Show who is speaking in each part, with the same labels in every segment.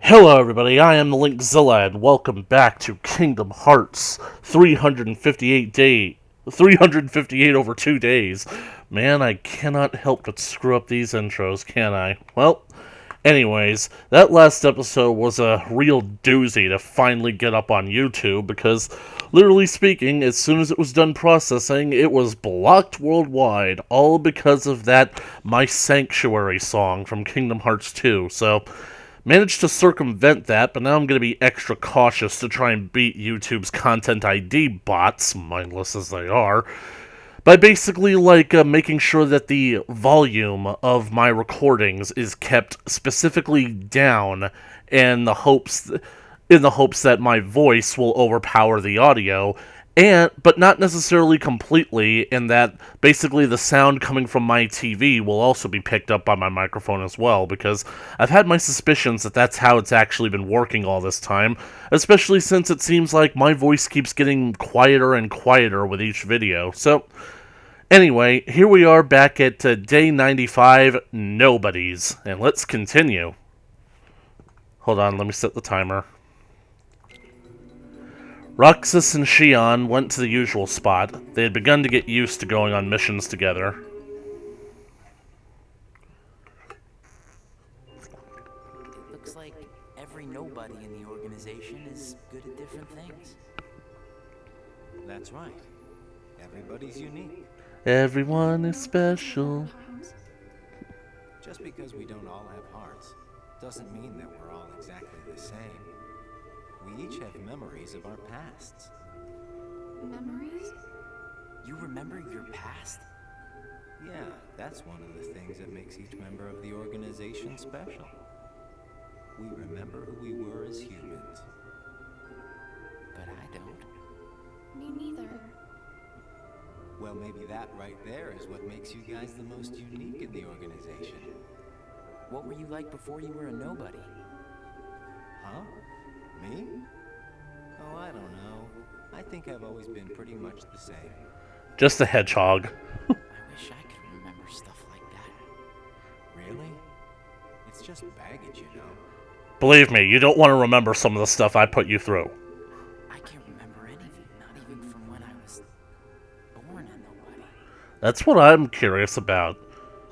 Speaker 1: Hello everybody, I am the Linkzilla, and welcome back to Kingdom Hearts 358 over 2 days. Man, I cannot help but screw up these intros, can I? Well, anyways, that last episode was a real doozy to finally get up on YouTube, because, literally speaking, as soon as it was done processing, it was blocked worldwide, all because of that My Sanctuary song from Kingdom Hearts 2, so managed to circumvent that, but now I'm going to be extra cautious to try and beat YouTube's Content ID bots, mindless as they are, by basically, making sure that the volume of my recordings is kept specifically down in the hopes that my voice will overpower the audio, but not necessarily completely, in that basically the sound coming from my TV will also be picked up by my microphone as well, because I've had my suspicions that that's how it's actually been working all this time, especially since it seems like my voice keeps getting quieter and quieter with each video. So, anyway, here we are back at day 95, Nobodies, and let's continue. Hold on, let me set the timer. Roxas and Xion went to the usual spot. They had begun to get used to going on missions together.
Speaker 2: It looks like every nobody in the organization is good at different things.
Speaker 3: That's right. Everybody's unique.
Speaker 1: Everyone is special.
Speaker 3: Just because we don't all have hearts doesn't mean that we're all exactly the same. We each have memories of our pasts.
Speaker 4: Memories?
Speaker 2: You remember your past?
Speaker 3: Yeah, that's one of the things that makes each member of the organization special. We remember who we were as humans.
Speaker 2: But I don't.
Speaker 4: Me neither.
Speaker 3: Well, maybe that right there is what makes you guys the most unique in the organization.
Speaker 2: What were you like before you were a nobody?
Speaker 3: Huh? Me? Oh, I don't know. I think I've always been pretty much the same.
Speaker 1: Just a hedgehog.
Speaker 2: I wish I could remember stuff like that.
Speaker 3: Really? It's just baggage, you know.
Speaker 1: Believe me, you don't want to remember some of the stuff I put you through.
Speaker 2: I can't remember anything, not even from when I was born a nobody.
Speaker 1: That's what I'm curious about.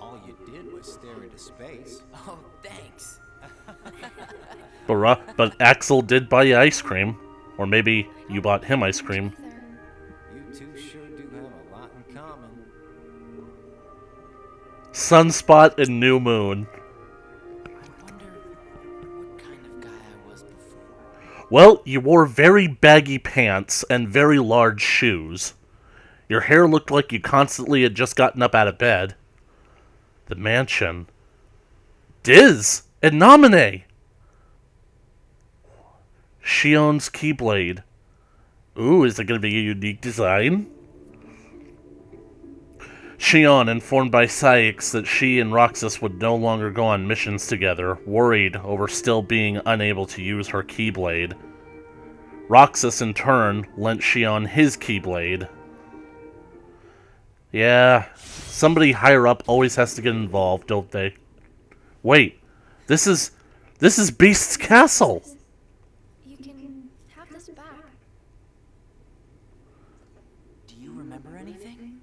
Speaker 3: All you did was stare into space.
Speaker 2: Oh, thanks.
Speaker 1: But Axel did buy you ice cream. Or maybe you bought him ice cream.
Speaker 3: You two sure do have a lot in common.
Speaker 1: Sunspot and New Moon.
Speaker 2: I wonder what kind of guy I was before.
Speaker 1: Well, you wore very baggy pants and very large shoes. Your hair looked like you constantly had just gotten up out of bed. The mansion. Diz and Naminé. Xion's Keyblade. Ooh, is it going to be a unique design? Xion informed by Saix that she and Roxas would no longer go on missions together, worried over still being unable to use her Keyblade. Roxas, in turn, lent Xion his Keyblade. Yeah, somebody higher up always has to get involved, don't they? Wait, this is Beast's castle!
Speaker 4: You can have this back.
Speaker 2: Do you remember anything?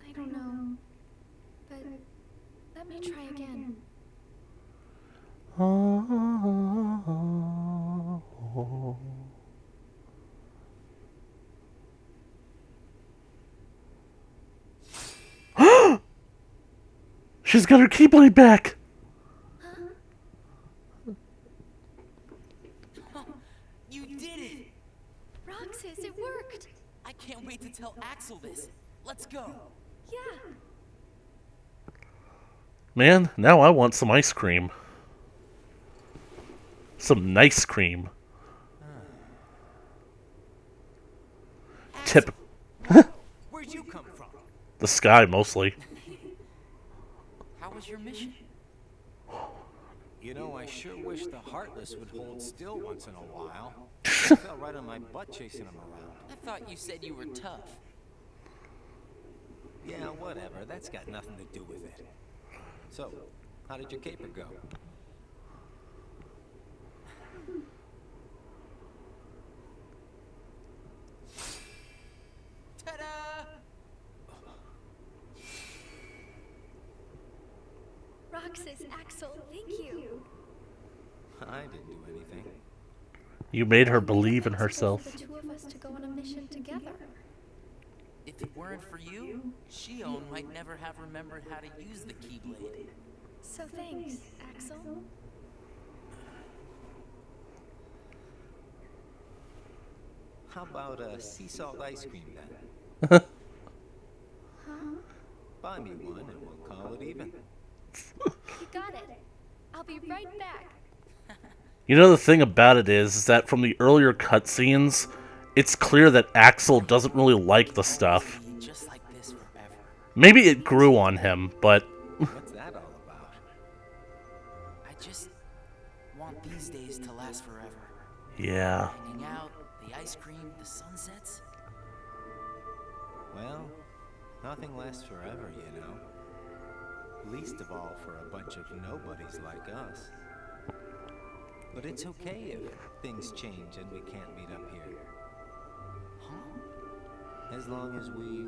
Speaker 4: I don't know. But let me try again.
Speaker 1: She's got her Keyblade back!
Speaker 2: You did it!
Speaker 4: Roxas, it worked!
Speaker 2: I can't wait to tell Axel this. Let's go.
Speaker 4: Yeah.
Speaker 1: Man, now I want some ice cream. Some nice cream. Tip.
Speaker 3: Where'd you come from?
Speaker 1: The sky, mostly.
Speaker 2: How was your mission?
Speaker 3: You know, I sure wish the Heartless would hold still once in a while. I fell right on my butt chasing them around.
Speaker 2: I thought you said you were tough.
Speaker 3: Yeah, whatever. That's got nothing to do with it. So, how did your caper go?
Speaker 4: Roxas, Axel, thank you.
Speaker 3: I didn't do anything.
Speaker 1: You made her
Speaker 4: You made it
Speaker 1: believe in
Speaker 4: possible
Speaker 1: herself.
Speaker 4: for the two of us to go on a mission together.
Speaker 2: If it weren't for you, Shion might never have remembered how to use the Keyblade.
Speaker 4: So thanks, Axel.
Speaker 3: How about sea salt ice cream then?
Speaker 4: Huh?
Speaker 3: Buy me one and we'll call it even.
Speaker 4: You got it. I'll be right back.
Speaker 1: You know, the thing about it is that from the earlier cutscenes, it's clear that Axel doesn't really like the stuff.
Speaker 2: Be just like this forever.
Speaker 1: Maybe it grew on him, but
Speaker 3: What's that all about?
Speaker 2: I just want these days to last forever.
Speaker 1: yeah.
Speaker 2: Hanging out, the ice cream, the sunsets.
Speaker 3: Well, nothing lasts forever, you know. Least of all for a bunch of nobodies like us. But it's okay if things change and we can't meet up here.
Speaker 2: Huh?
Speaker 3: As long as we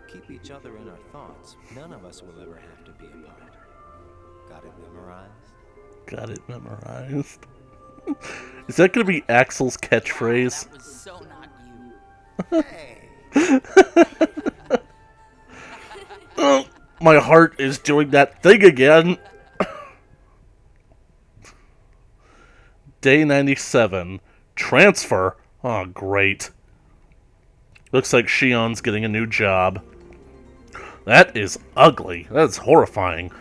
Speaker 3: keep each other in our thoughts, none of us will ever have to be apart. Got it memorized?
Speaker 1: Got it memorized. Is that gonna be Axel's catchphrase?
Speaker 2: That was so not you.
Speaker 3: Hey!
Speaker 1: Oh, my heart is doing that thing again. Day 97. Transfer? Oh, great. Looks like Shion's getting a new job. That is ugly. That's horrifying.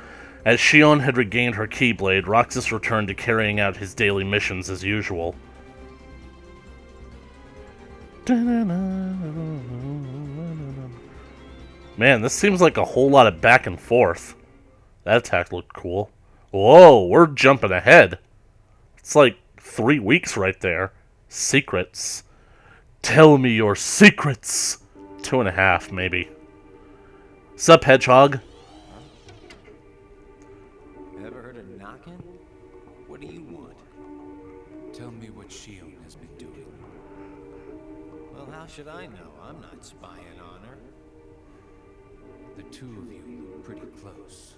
Speaker 1: As Shion had regained her Keyblade, Roxas returned to carrying out his daily missions as usual. Man, this seems like a whole lot of back and forth. That attack looked cool. Whoa, we're jumping ahead. It's like 3 weeks right there. Secrets. Tell me your secrets. 2.5, maybe. Sup, Hedgehog?
Speaker 3: Ever heard of knocking? What do you want?
Speaker 5: Tell me what Shion has been doing.
Speaker 3: Well, how should I know? I'm not spying on her.
Speaker 5: The two of you look pretty close.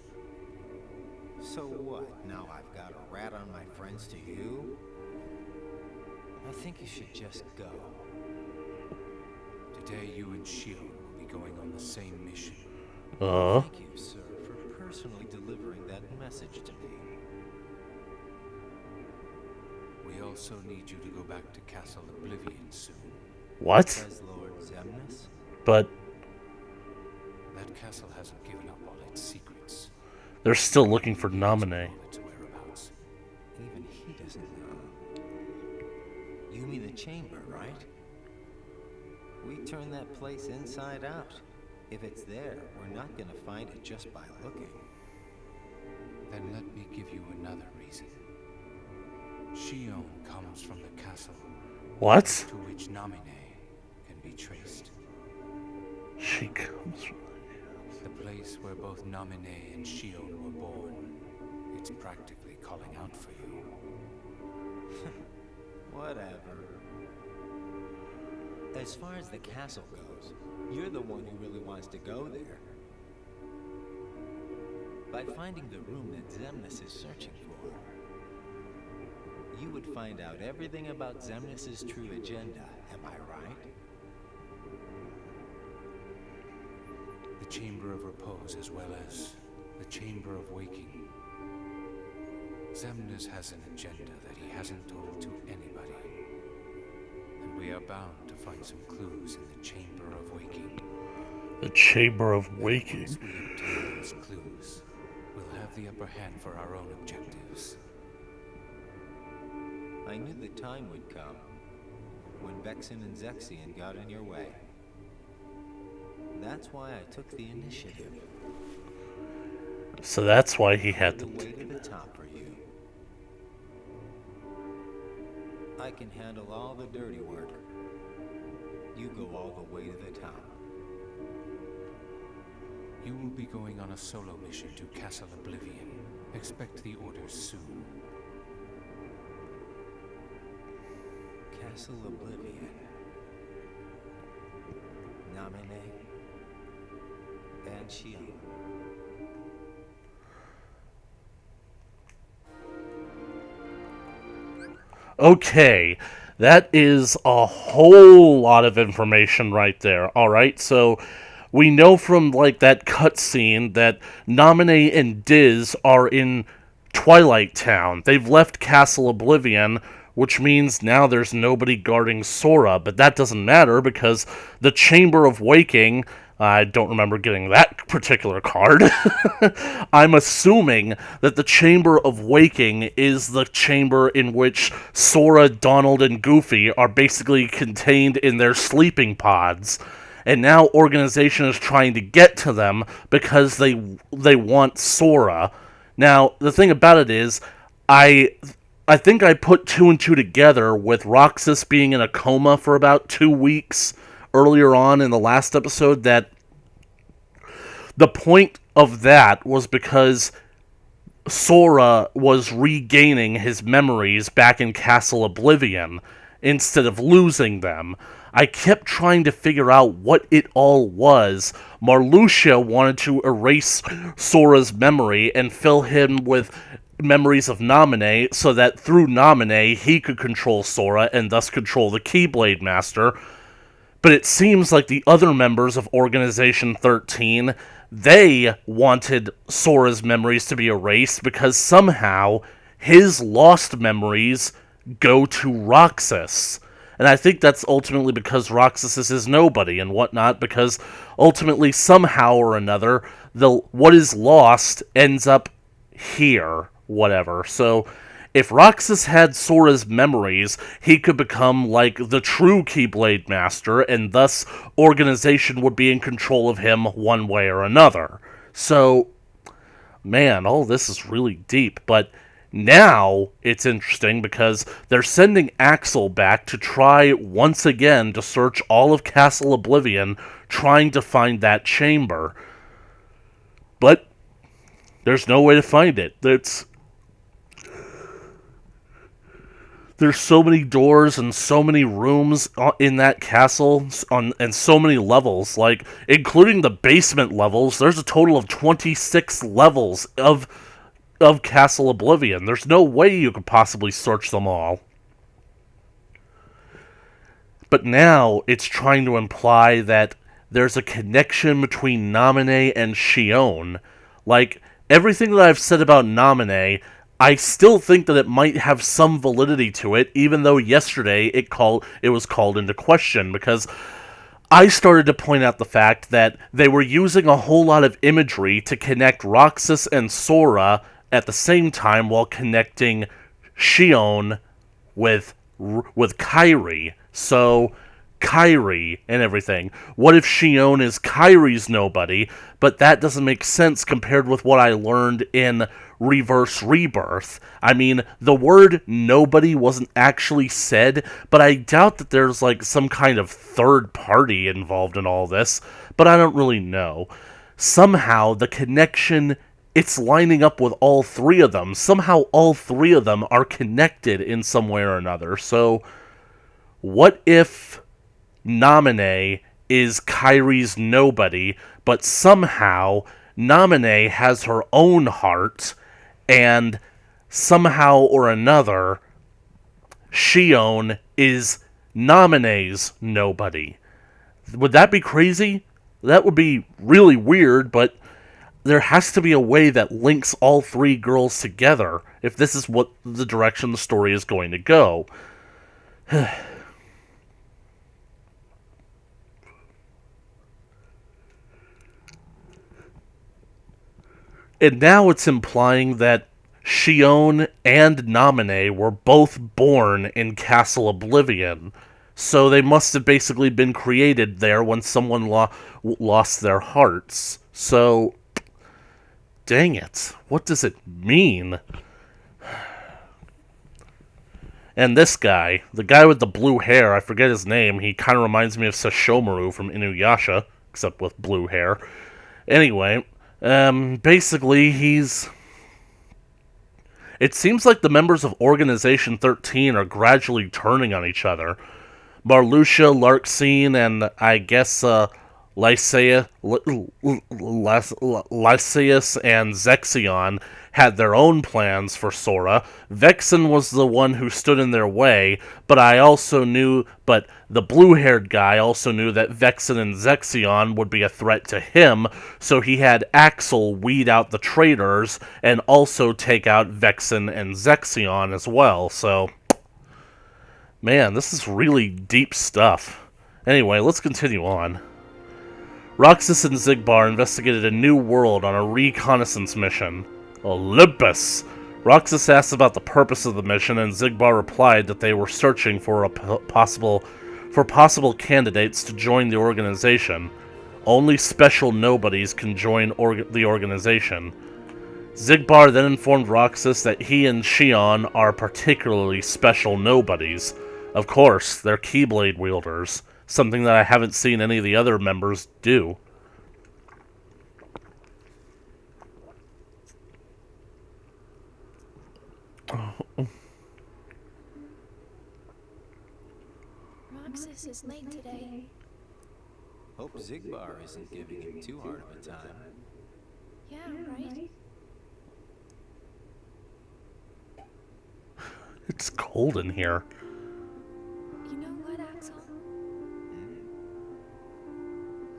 Speaker 3: So what? Now I've got a rat on my friends to you? I think you should just go.
Speaker 5: Today you and Shion will be going on the same mission.
Speaker 3: Thank you, sir, for personally delivering that message to me.
Speaker 5: We also need you to go back to Castle Oblivion soon.
Speaker 1: What?
Speaker 3: Says Lord Zemnis?
Speaker 1: But
Speaker 5: That castle hasn't given up all its secrets.
Speaker 1: they're still looking for Namine.
Speaker 5: All its whereabouts.
Speaker 3: Even he doesn't know. You mean the chamber, right? We turn that place inside out. If it's there, we're not gonna find it just by looking.
Speaker 5: Then let me give you another reason. Shion comes from the castle
Speaker 1: What?
Speaker 5: to which Namine can be traced.
Speaker 1: She comes from...
Speaker 5: The place where both Namine and Shion were born. It's practically calling out for you.
Speaker 3: Whatever. As far as the castle goes, you're the one who really wants to go there. By finding the room that Zemnis is searching for, you would find out everything about Zemnis's true agenda, am I right?
Speaker 5: The Chamber of Repose as well as the Chamber of Waking. Zemnis has an agenda that he hasn't told to anybody. And we are bound to find some clues in the Chamber of Waking.
Speaker 1: The Chamber of
Speaker 5: Once
Speaker 1: Waking.
Speaker 5: we obtain those clues, we'll have the upper hand for our own objectives.
Speaker 3: I knew the time would come when Vexen and Zexion got in your way. That's why I took the initiative.
Speaker 1: So that's why he had
Speaker 3: The
Speaker 1: to...
Speaker 3: way to the top for you. I can handle all the dirty work. You go all the way to the top.
Speaker 5: You will be going on a solo mission to Castle Oblivion. Expect the orders soon.
Speaker 3: Castle Oblivion. Namine. And Shion.
Speaker 1: Okay, that is a whole lot of information right there. Alright, so we know from, like, that cutscene that Naminé and Diz are in Twilight Town. They've left Castle Oblivion, which means now there's nobody guarding Sora, but that doesn't matter because the Chamber of Waking, I don't remember getting that particular card. I'm assuming that the Chamber of Waking is the chamber in which Sora, Donald, and Goofy are basically contained in their sleeping pods. And now Organization is trying to get to them because they want Sora. Now, the thing about it is, I think I put two and two together with Roxas being in a coma for about 2 weeks earlier on in the last episode, that the point of that was because Sora was regaining his memories back in Castle Oblivion instead of losing them. I kept trying to figure out what it all was. Marluxia wanted to erase Sora's memory and fill him with memories of Naminé so that through Naminé he could control Sora and thus control the Keyblade Master. But it seems like the other members of Organization 13, they wanted Sora's memories to be erased because somehow his lost memories go to Roxas. And I think that's ultimately because Roxas is his nobody and whatnot, because ultimately, somehow or another, what is lost ends up here, whatever. So, if Roxas had Sora's memories, he could become, like, the true Keyblade Master, and thus Organization would be in control of him one way or another. So, man, all this is really deep, but now it's interesting because they're sending Axel back to try once again to search all of Castle Oblivion, trying to find that chamber. But there's no way to find it. There's so many doors and so many rooms in that castle, and so many levels, like, including the basement levels. There's a total of 26 levels of Castle Oblivion. There's no way you could possibly search them all. But now it's trying to imply that there's a connection between Naminé and Xion. Like, everything that I've said about Naminé, I still think that it might have some validity to it, even though yesterday it was called into question, because I started to point out the fact that they were using a whole lot of imagery to connect Roxas and Sora at the same time while connecting Xion with Kairi. So, Kairi and everything. What if Xion is Kairi's nobody, but that doesn't make sense compared with what I learned in Reverse Rebirth. I mean, the word nobody wasn't actually said, but I doubt that there's, like, some kind of third party involved in all this, but I don't really know. Somehow, the connection, it's lining up with all three of them. Somehow all three of them are connected in some way or another. So, what if Naminé is Kairi's nobody, but somehow Naminé has her own heart, and somehow or another, Xion is Naminé's nobody? Would that be crazy? That would be really weird, but there has to be a way that links all three girls together if this is what the direction the story is going to go. And now it's implying that Xion and Naminé were both born in Castle Oblivion. So they must have basically been created there when someone lost their hearts. So, dang it. What does it mean? And this guy, the guy with the blue hair, I forget his name, he kind of reminds me of Sesshomaru from Inuyasha, except with blue hair. Anyway, basically, it seems like the members of Organization 13 are gradually turning on each other. Marluxia, Larxene, and I guess, Lycaeus and Zexion had their own plans for Sora. Vexen was the one who stood in their way, but the blue-haired guy also knew that Vexen and Zexion would be a threat to him, so he had Axel weed out the traitors and also take out Vexen and Zexion as well, so... Man, this is really deep stuff. Anyway, let's continue on. Roxas and Xigbar investigated a new world on a reconnaissance mission. Olympus! Roxas asked about the purpose of the mission, and Xigbar replied that they were searching for possible candidates to join the organization. Only special nobodies can join the organization. Xigbar then informed Roxas that he and Xion are particularly special nobodies. Of course, they're Keyblade wielders, something that I haven't seen any of the other members do.
Speaker 4: Roxas is late today.
Speaker 3: Hope Xigbar isn't giving him too hard of a time.
Speaker 4: Yeah, right?
Speaker 1: It's cold in here.
Speaker 4: You know what, Axel?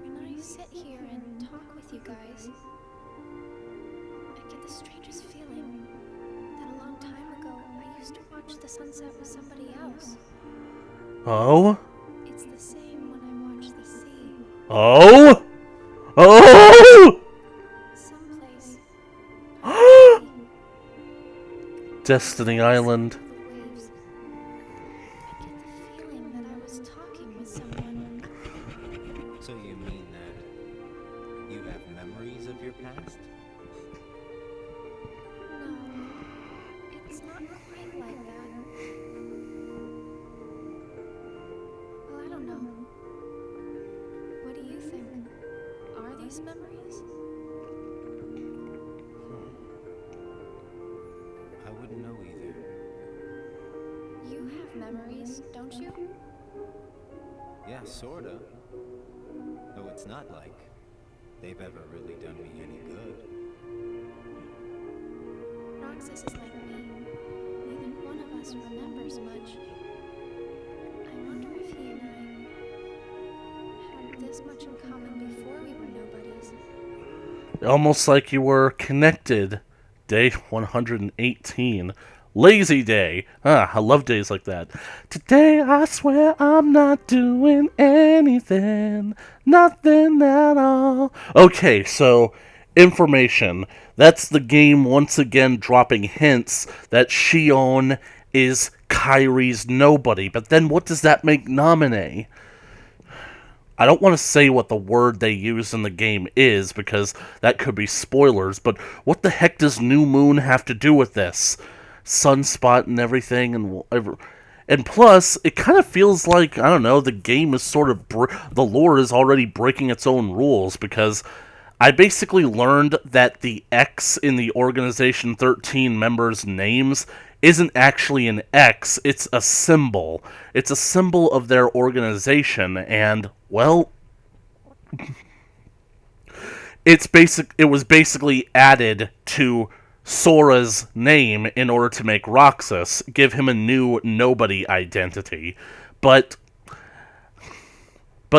Speaker 4: When I sit here and talk with you guys, I get the strangest feeling that a long time ago I used to watch the sunset with somebody else.
Speaker 1: Oh?
Speaker 4: It's the same when I watch the sea.
Speaker 1: Oh? Oh!
Speaker 4: Someplace.
Speaker 1: Destiny Island.
Speaker 4: The waves. I get the feeling that I was talking with someone.
Speaker 3: So you mean that you have memories of your past?
Speaker 4: No, it's not quite like that. Well, I don't know. What do you think? Are these memories?
Speaker 3: I wouldn't know either.
Speaker 4: You have memories, don't you?
Speaker 3: Yeah, sorta. Though it's not like they've ever really done me any good.
Speaker 4: Roxas is like me. Neither one of us remembers much. I wonder if he and I had this much in common before we were nobodies.
Speaker 1: Almost like you were connected. Day 118. Lazy day. I love days like that. Today I swear I'm not doing anything. Nothing at all. Okay, so information. That's the game once again dropping hints that Xion is Kairi's nobody. But then what does that make Naminé? I don't want to say what the word they use in the game is, because that could be spoilers, but what the heck does New Moon have to do with this? Sunspot and everything, and plus, it kind of feels like, I don't know, the game is sort of, the lore is already breaking its own rules, because I basically learned that the X in the Organization 13 members' names isn't actually an X, it's a symbol. It's a symbol of their organization, and, well, it was basically added to Sora's name in order to make Roxas, give him a new nobody identity. But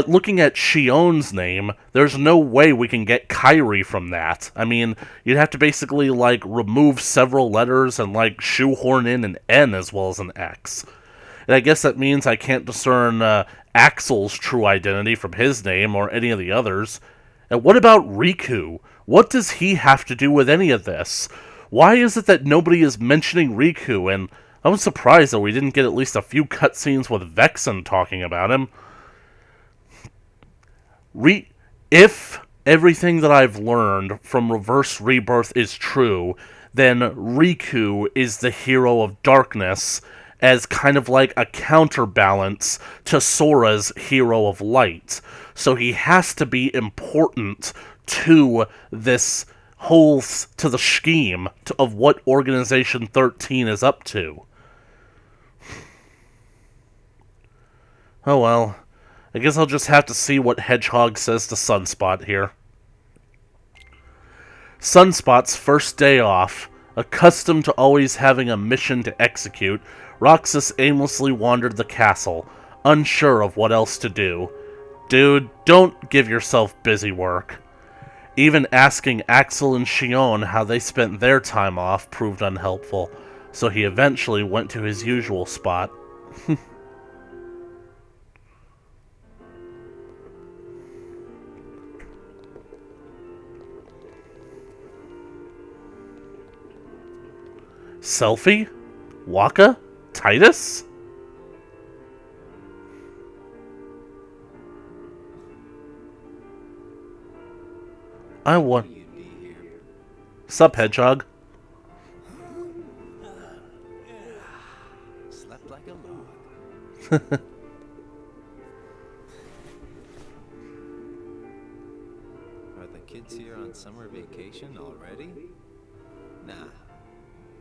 Speaker 1: looking at Xion's name, there's no way we can get Kairi from that. I mean, you'd have to basically, like, remove several letters and, like, shoehorn in an N as well as an X. And I guess that means I can't discern Axel's true identity from his name or any of the others. And what about Riku? What does he have to do with any of this? Why is it that nobody is mentioning Riku? And I was surprised that we didn't get at least a few cutscenes with Vexen talking about him. If everything that I've learned from Reverse Rebirth is true, then Riku is the hero of darkness as kind of like a counterbalance to Sora's hero of light. So he has to be important to this to the scheme of what Organization 13 is up to. Oh well. I guess I'll just have to see what Hedgehog says to Sunspot here. Sunspot's first day off. Accustomed to always having a mission to execute, Roxas aimlessly wandered the castle, unsure of what else to do. Dude, don't give yourself busy work. Even asking Axel and Shion how they spent their time off proved unhelpful, so he eventually went to his usual spot. Selfie? Waka? Titus? I want.
Speaker 3: You'd be here.
Speaker 1: Sup, Hedgehog?
Speaker 3: Slept like a log. Are the kids here on summer vacation already? Nah.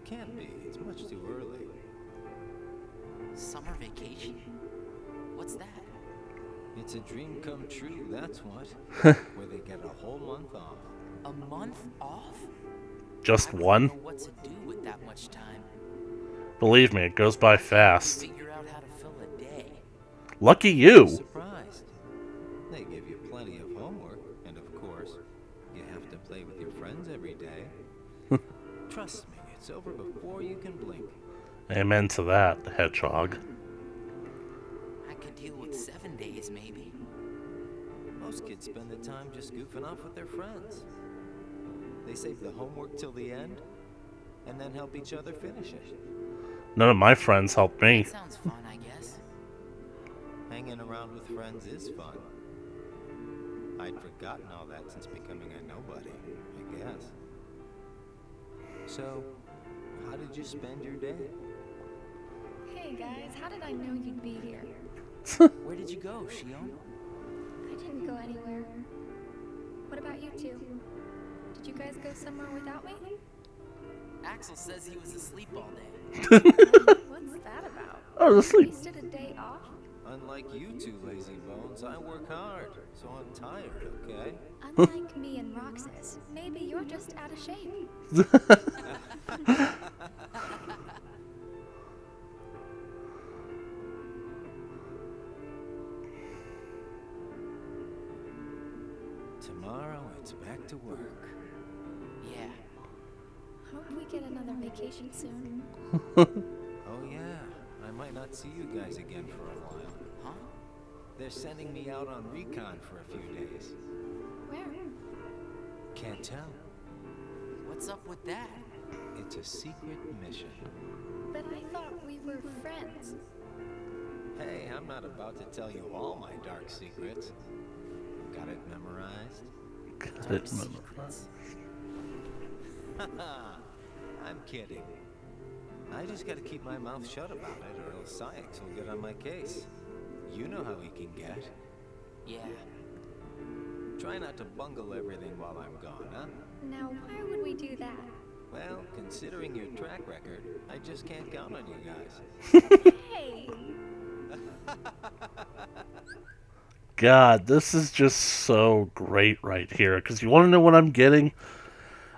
Speaker 3: Can't be. It's much too early.
Speaker 2: Summer vacation? What's that?
Speaker 3: It's a dream come true, that's what. Where they get a whole month off.
Speaker 2: A month off?
Speaker 1: Just
Speaker 2: I wouldn't
Speaker 1: one?
Speaker 2: know what to do with that much time.
Speaker 1: Believe me, it goes by fast.
Speaker 2: Figure out how to fill a day.
Speaker 1: Lucky you!
Speaker 3: Surprised. They give you plenty of homework, and of course, you have to play with your friends every day. Trust me, it's over before you can blink.
Speaker 1: Amen to that, Hedgehog.
Speaker 2: I could deal with 7 days, maybe.
Speaker 3: Most kids spend the time just goofing off with their friends. They save the homework till the end, and then help each other finish it.
Speaker 1: None of my friends helped me.
Speaker 2: That sounds fun, I guess.
Speaker 3: Hanging around with friends is fun. I'd forgotten all that since becoming a nobody, I guess. So, how did you spend your day?
Speaker 4: Hey guys, how did I know you'd be here?
Speaker 2: Where did you go, Shion?
Speaker 4: I didn't go anywhere. What about you two? Did you guys go somewhere without me?
Speaker 2: Axel says he was asleep all day.
Speaker 4: What's that about?
Speaker 1: Oh, asleep.
Speaker 4: Wasted a day off?
Speaker 3: Unlike you two lazy bones, I work hard, so I'm tired, okay?
Speaker 4: Unlike me and Roxas, maybe you're just out of shape.
Speaker 3: Tomorrow, it's back to work.
Speaker 2: Yeah.
Speaker 4: Hope we get another vacation soon.
Speaker 3: Oh yeah, I might not see you guys again for a while.
Speaker 2: Huh?
Speaker 3: They're sending me out on recon for a few days.
Speaker 4: Where?
Speaker 3: Can't tell.
Speaker 2: What's up with that?
Speaker 3: It's a secret mission.
Speaker 4: But I thought we were friends.
Speaker 3: Hey, I'm not about to tell you all my dark secrets. Got it memorized?
Speaker 1: Got it memorized.
Speaker 2: Secrets.
Speaker 3: Haha, I'm kidding. I just gotta keep my mouth shut about it, or else Sykes will get on my case. You know how he can get.
Speaker 2: Yeah.
Speaker 3: Try not to bungle everything while I'm gone, huh?
Speaker 4: Now, why would we do that?
Speaker 3: Well, considering your track record, I just can't count on you guys.
Speaker 4: Hey!
Speaker 1: God, this is just so great right here. Because you want to know what I'm getting?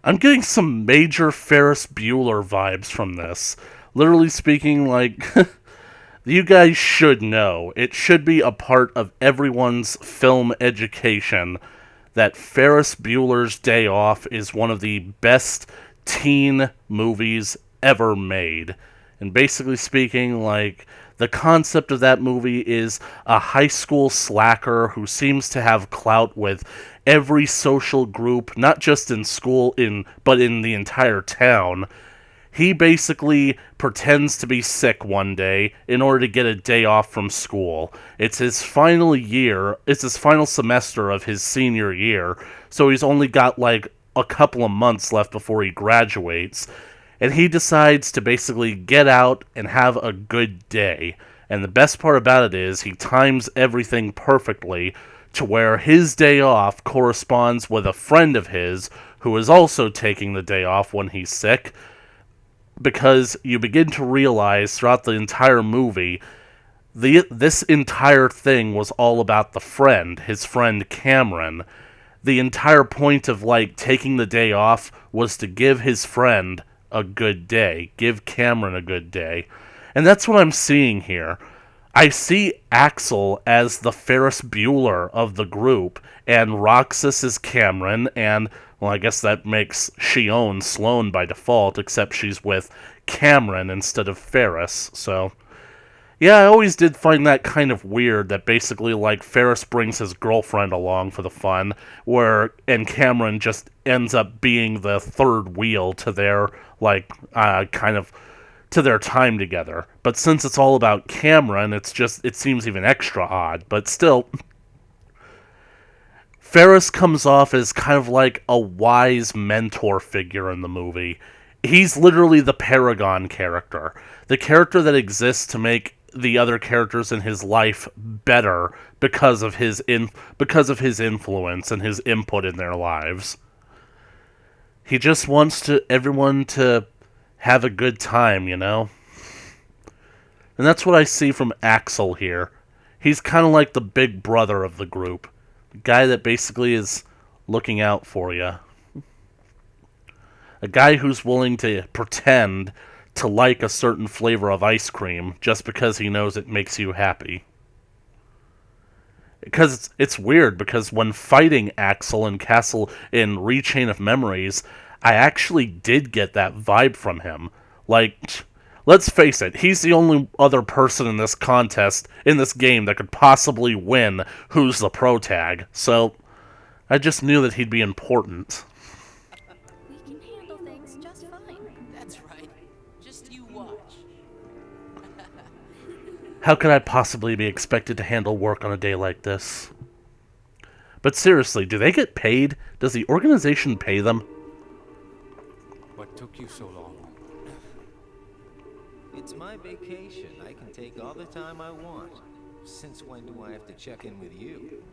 Speaker 1: I'm getting some major Ferris Bueller vibes from this. Literally speaking, like, you guys should know. It should be a part of everyone's film education that Ferris Bueller's Day Off is one of the best teen movies ever made. And basically speaking, like, the concept of that movie is a high school slacker who seems to have clout with every social group, not just in school, but in the entire town. He basically pretends to be sick one day in order to get a day off from school. It's his final semester of his senior year, so he's only got like a couple of months left before he graduates. And he decides to basically get out and have a good day. And the best part about it is he times everything perfectly to where his day off corresponds with a friend of his who is also taking the day off when he's sick. Because you begin to realize throughout the entire movie, this entire thing was all about his friend Cameron. The entire point of, like, taking the day off was to give his friend a good day. Give Cameron a good day. And that's what I'm seeing here. I see Axel as the Ferris Bueller of the group, and Roxas is Cameron, and, well, I guess that makes Shion Sloane by default, except she's with Cameron instead of Ferris, so... Yeah, I always did find that kind of weird, that basically, like, Ferris brings his girlfriend along for the fun, and Cameron just ends up being the third wheel to their, like, to their time together. But since it's all about Cameron, it seems even extra odd. But still, Ferris comes off as kind of like a wise mentor figure in the movie. He's literally the paragon character. The character that exists to make the other characters in his life better because of his influence and his input in their lives. He just wants everyone to have a good time, you know? And that's what I see from Axel here. He's kind of like the big brother of the group. The guy that basically is looking out for you. A guy who's willing to pretend to like a certain flavor of ice cream just because he knows it makes you happy. Because it's weird, because when fighting Axel and Castle in Rechain of Memories, I actually did get that vibe from him. Like, let's face it, he's the only other person in this contest, in this game, that could possibly win Who's the Pro Tag. So, I just knew that he'd be important.
Speaker 4: We can handle things just fine.
Speaker 2: That's right. Just you watch.
Speaker 1: How could I possibly be expected to handle work on a day like this? But seriously, do they get paid? Does the organization pay them?
Speaker 5: What took you so long?
Speaker 3: It's my vacation. I can take all the time I want. Since when do I have to check in with you?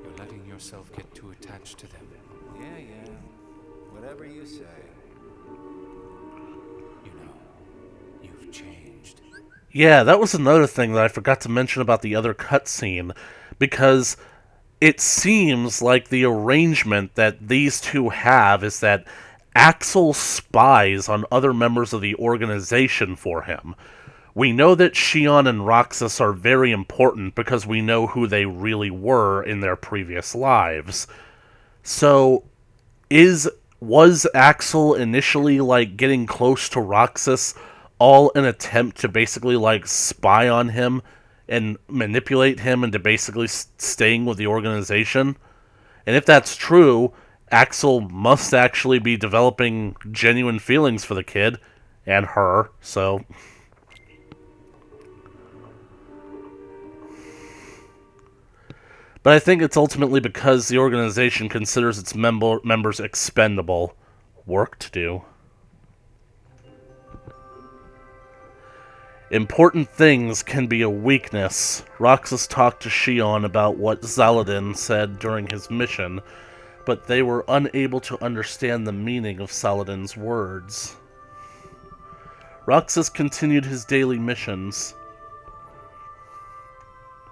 Speaker 5: You're letting yourself get too attached to them.
Speaker 3: Yeah. Whatever you say.
Speaker 5: You know, you've changed.
Speaker 1: Yeah, that was another thing that I forgot to mention about the other cutscene, because it seems like the arrangement that these two have is that Axel spies on other members of the organization for him. We know that Shion and Roxas are very important because we know who they really were in their previous lives. So, was Axel initially, like, getting close to Roxas all an attempt to basically, like, spy on him and manipulate him into basically staying with the organization? And if that's true, Axel must actually be developing genuine feelings for the kid and her, so... But I think it's ultimately because the organization considers its members expendable. Work to do. Important things can be a weakness. Roxas talked to Shion about what Zaladin said during his mission, but they were unable to understand the meaning of Saladin's words. Roxas continued his daily missions.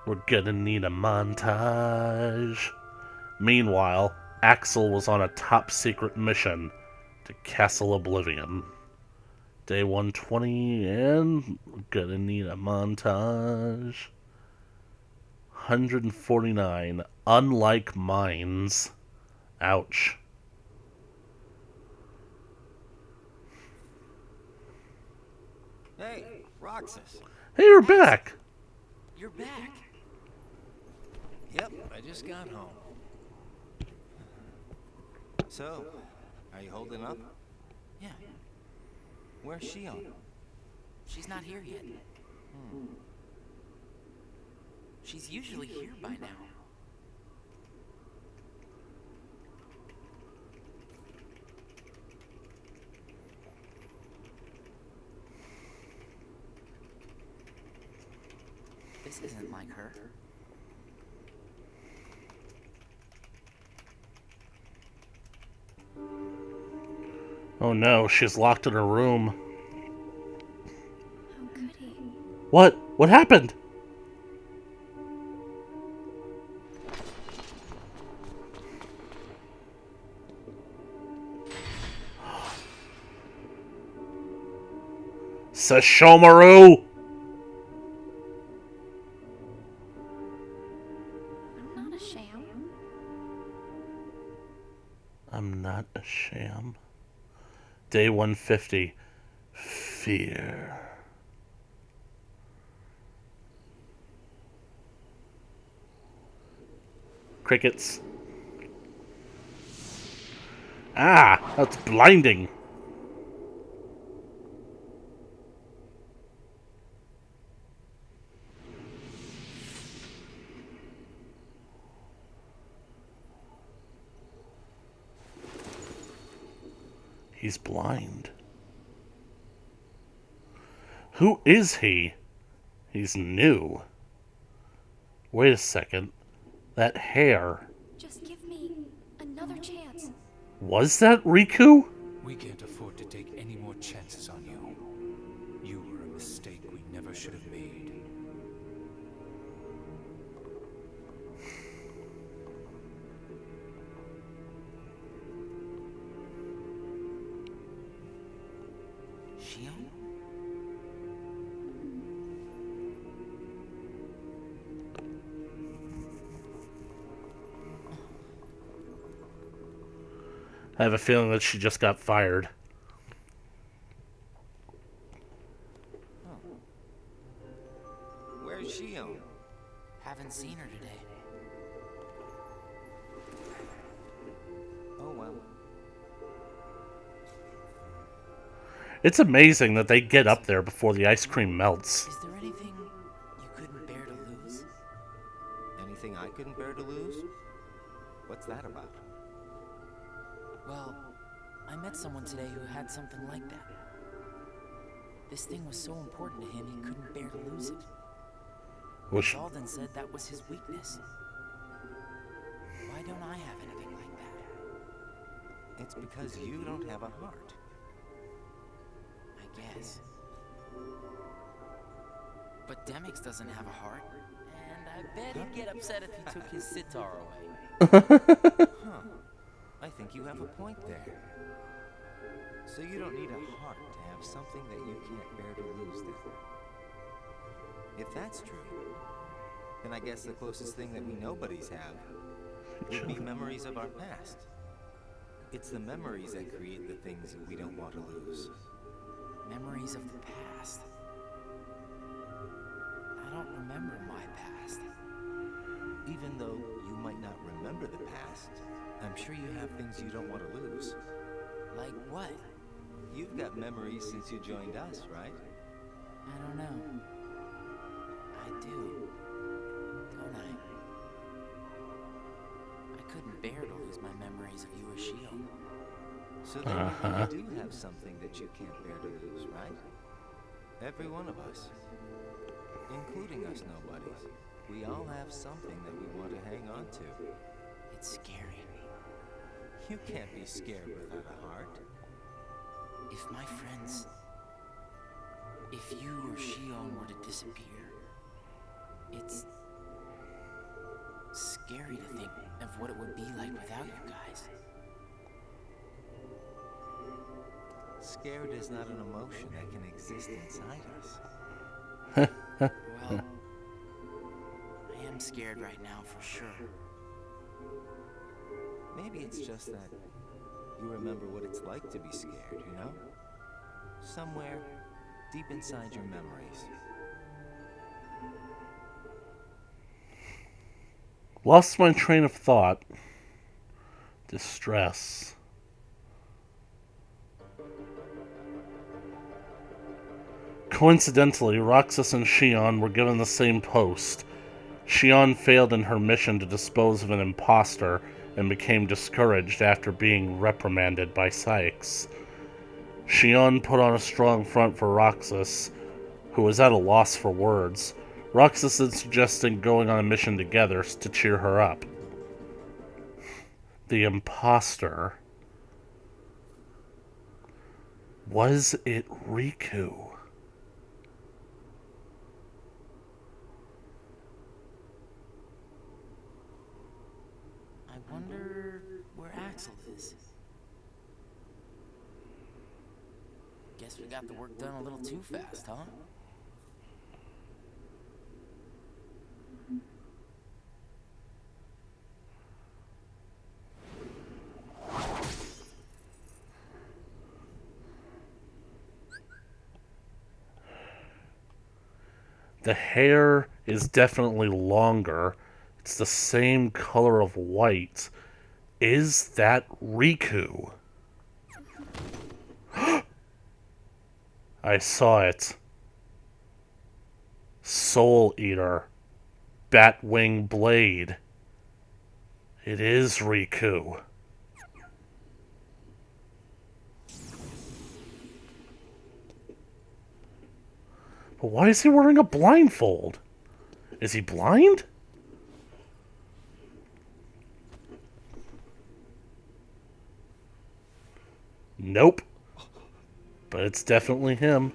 Speaker 1: We're gonna need a montage. Meanwhile, Axel was on a top-secret mission to Castle Oblivion. Day 120, and we're gonna need a montage. 149. Unlike Mines. Ouch.
Speaker 3: Hey, Roxas.
Speaker 1: Hey, you're back!
Speaker 2: You're back.
Speaker 3: Yep, I just got home. So, are you holding up?
Speaker 2: Yeah,
Speaker 3: Where's Shion?
Speaker 2: she's not here yet. She's usually here by now. This isn't like her.
Speaker 1: Oh no, she's locked in her room.
Speaker 4: How could he?
Speaker 1: What? What happened? Sashomaru!
Speaker 4: I'm not a sham.
Speaker 1: I'm not a sham. Day 150. Fear. Crickets. Ah, that's blinding. He's blind. Who is he? He's new. Wait a second. That hair.
Speaker 4: Just give me another chance.
Speaker 1: Was that Riku?
Speaker 5: We can't afford to take any more chances on you. You were a mistake we never should have made.
Speaker 2: Shion?
Speaker 1: I have a feeling that she just got fired.
Speaker 3: Where's Shion?
Speaker 2: Haven't seen her today.
Speaker 3: Oh well.
Speaker 1: It's amazing that they get up there before the ice cream melts.
Speaker 2: Is there anything you couldn't bear to lose?
Speaker 3: Anything I couldn't bear to lose? What's that about?
Speaker 2: Well, I met someone today who had something like that. This thing was so important to him he couldn't bear to lose it.
Speaker 1: Which,
Speaker 2: Alden said that was his weakness. Why don't I have anything like that?
Speaker 3: It's because you don't have a heart.
Speaker 2: I guess. But Demix doesn't have a heart, and I bet he'd get upset if he took his sitar away.
Speaker 3: Huh. I think you have a point there. So you don't need a heart to have something that you can't bear to lose, then. If that's true, then I guess the closest thing that we nobodies have would be memories of our past. It's the memories that create the things that we don't want to lose.
Speaker 2: Memories of the past. I don't remember my past.
Speaker 3: Even though you might not remember the past, I'm sure you have things you don't want to lose.
Speaker 2: Like what?
Speaker 3: You've got memories since you joined us, right?
Speaker 2: I don't know. I do. Don't I? I couldn't bear to lose my memories of you or Shion.
Speaker 3: So then you do have something that you can't bear to lose, right? Every one of us. Including us nobodies. We all have something that we want to hang on to.
Speaker 2: It's scary.
Speaker 3: You can't be scared without a heart.
Speaker 2: If my friends... If you or Shion were to disappear, it's... scary to think of what it would be like without you guys.
Speaker 3: Scared is not an emotion that can exist inside us.
Speaker 2: Well, I am scared right now for sure.
Speaker 3: Maybe it's just that you remember what it's like to be scared, you know? Somewhere deep inside your memories.
Speaker 1: lost my train of thought. Distress. Coincidentally, Roxas and Shion were given the same post. Shion failed in her mission to dispose of an imposter and became discouraged after being reprimanded by Sykes. Shion put on a strong front for Roxas, who was at a loss for words. Roxas then suggested going on a mission together to cheer her up. The imposter. Was it Riku?
Speaker 2: I wonder where Axel is. Guess we got the work done a little too fast, huh?
Speaker 1: The hair is definitely longer. It's the same color of white. Is that Riku? I saw it. Soul Eater. Batwing Blade. It is Riku. But why is he wearing a blindfold? Is he blind? Nope. But it's definitely him.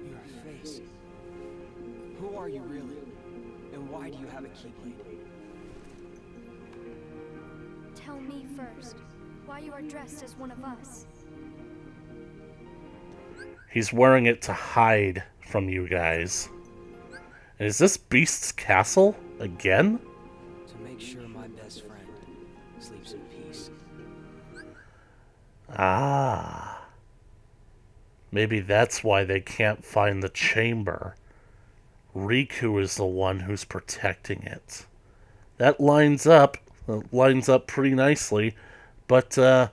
Speaker 6: Your face. Who are you really? And why do you have a keyblade?
Speaker 4: Tell me first, why you are dressed as one of us.
Speaker 1: He's wearing it to hide from you guys. And is this Beast's castle again?
Speaker 6: To make sure my best friend sleeps in peace.
Speaker 1: Ah. Maybe that's why they can't find the chamber. Riku is the one who's protecting it. That lines up pretty nicely. But,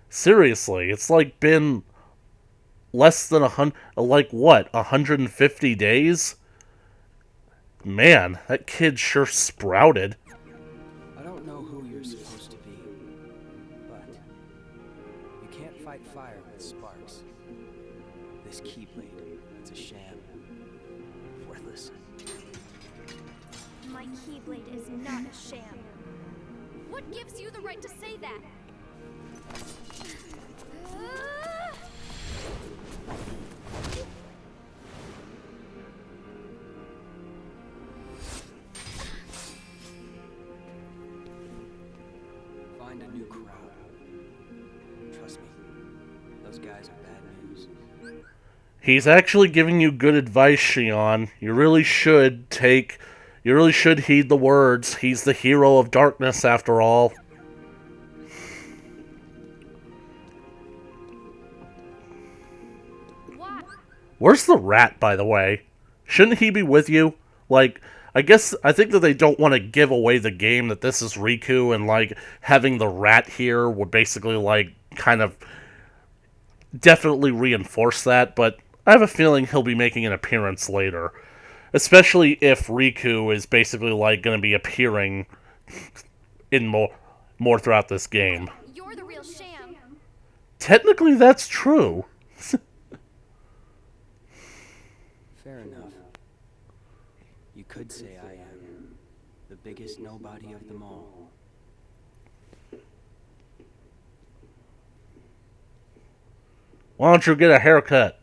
Speaker 1: seriously, it's like been less than 150 days? Man, that kid sure sprouted.
Speaker 6: I don't know who you're supposed to be, but you can't fight fire with sparks. This keyblade, it's a sham. Worthless.
Speaker 4: My keyblade is not a sham. What gives you the right to say that?
Speaker 6: Find a new crowd. Trust me, those guys are bad news.
Speaker 1: He's actually giving you good advice, Shion. You really should heed the words. He's the hero of darkness, after all.
Speaker 4: Why?
Speaker 1: Where's the rat, by the way? Shouldn't he be with you? Like, I think that they don't want to give away the game that this is Riku, and, like, having the rat here would basically, like, kind of definitely reinforce that, but I have a feeling he'll be making an appearance later. Especially if Riku is basically, like, going to be appearing in more throughout this game.
Speaker 4: You're the real sham.
Speaker 1: Technically, that's true.
Speaker 6: Fair enough. You could say I am the biggest nobody of them all.
Speaker 1: Why don't you get a haircut?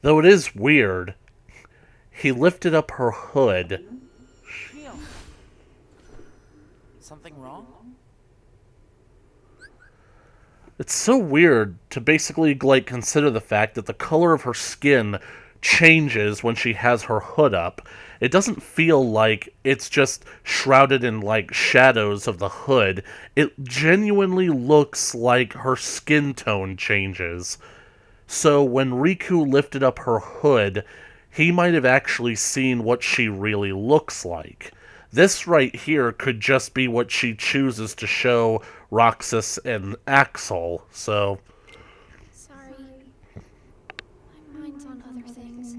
Speaker 1: Though it is weird, he lifted up her hood.
Speaker 2: Something wrong?
Speaker 1: It's so weird to basically, like, consider the fact that the color of her skin changes when she has her hood up. It doesn't feel like it's just shrouded in, like, shadows of the hood. It genuinely looks like her skin tone changes. So when Riku lifted up her hood, he might have actually seen what she really looks like. This right here could just be what she chooses to show Roxas and Axel, so...
Speaker 4: Sorry. My mind's on other things.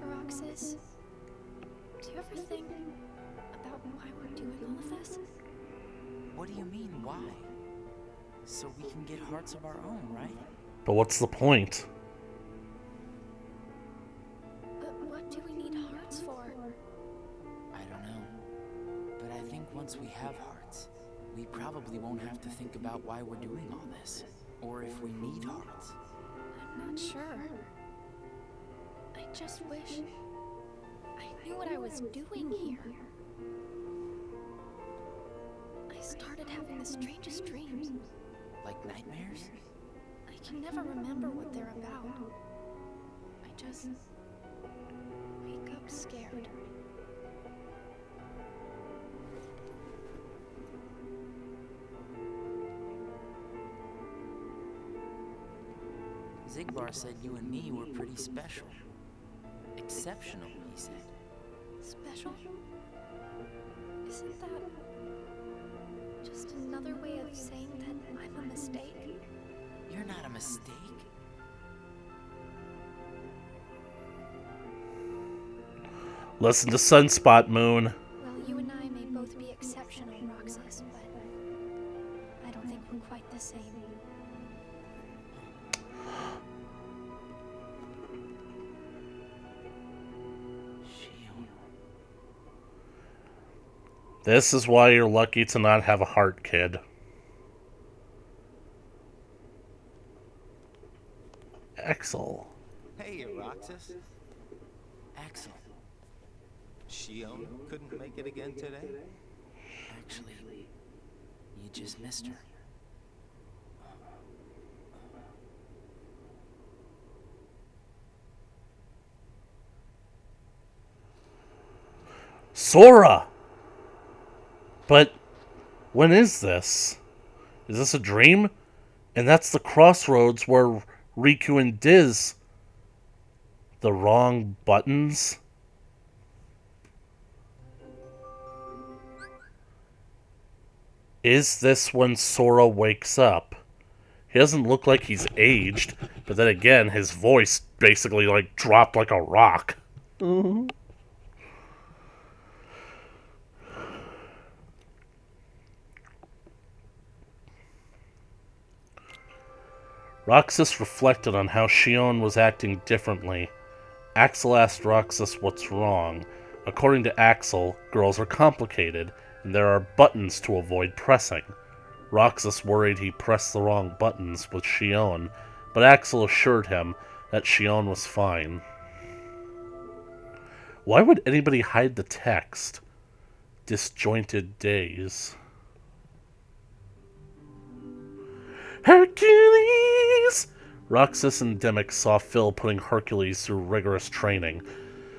Speaker 4: Roxas, do you ever think about why we're doing all of this?
Speaker 2: What do you mean, why? So we can get hearts of our own, right?
Speaker 1: But what's the point?
Speaker 4: But what do we need hearts for?
Speaker 2: I don't know. But I think once we have hearts, we probably won't have to think about why we're doing all this. Or if we need hearts.
Speaker 4: I'm not sure. I just wish I knew what I was doing here. I started having the strangest dreams.
Speaker 2: Like nightmares?
Speaker 4: I can never remember what they're about. I just wake up scared.
Speaker 2: Zigbar said you and me were pretty special. Exceptional, he said.
Speaker 4: Special? Isn't that just another way of saying that I'm a mistake?
Speaker 2: You're not a mistake.
Speaker 1: Listen to Sunspot, Moon.
Speaker 4: Well, you and I may both be exceptional, Roxas, but I don't think we're quite the same.
Speaker 1: This is why you're lucky to not have a heart, kid. Axel.
Speaker 3: Hey, Roxas.
Speaker 2: Axel,
Speaker 3: Shion couldn't make it again today?
Speaker 2: actually, you just missed her.
Speaker 1: Sora! But when is this? Is this a dream? And that's the crossroads where Riku and Diz... The wrong buttons? Is this when Sora wakes up? He doesn't look like he's aged, but then again, his voice basically like dropped like a rock. Roxas reflected on how Shion was acting differently. Axel asked Roxas what's wrong. According to Axel, girls are complicated, and there are buttons to avoid pressing. Roxas worried he pressed the wrong buttons with Shion, but Axel assured him that Shion was fine. Why would anybody hide the text? Disjointed days. Hercules! Roxas and Demick saw Phil putting Hercules through rigorous training.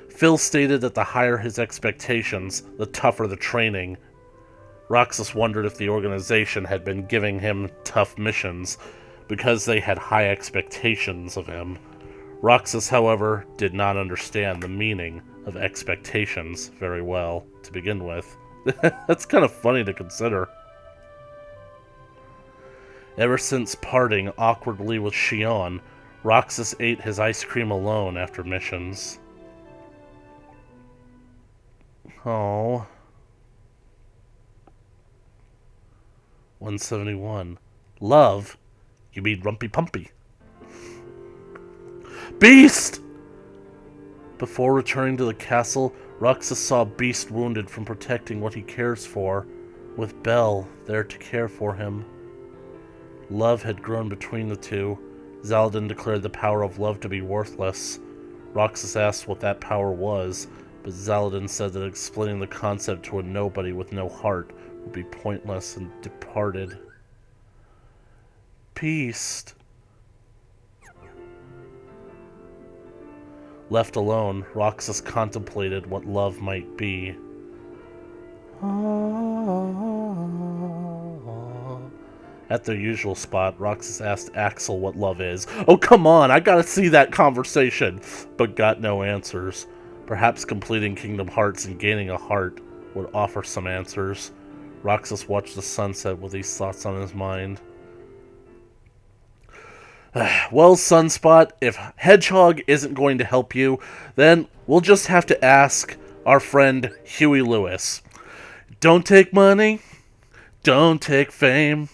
Speaker 1: Phil stated that the higher his expectations, the tougher the training. Roxas wondered if the organization had been giving him tough missions because they had high expectations of him. Roxas, however, did not understand the meaning of expectations very well to begin with. That's kind of funny to consider. Ever since parting awkwardly with Shion, Roxas ate his ice cream alone after missions. Oh. 171. Love? You mean Rumpy Pumpy? Beast! Before returning to the castle, Roxas saw Beast wounded from protecting what he cares for, with Belle there to care for him. Love had grown between the two. Zaladin declared the power of love to be worthless. Roxas asked what that power was, but Zaladin said that explaining the concept to a nobody with no heart would be pointless and departed. Beast. Left alone, Roxas contemplated what love might be. At their usual spot, Roxas asked Axel what love is. Oh, come on, I gotta see that conversation! But got no answers. Perhaps completing Kingdom Hearts and gaining a heart would offer some answers. Roxas watched the sunset with these thoughts on his mind. Well, Sunspot, if Hedgehog isn't going to help you, then we'll just have to ask our friend Huey Lewis. Don't take money, don't take fame,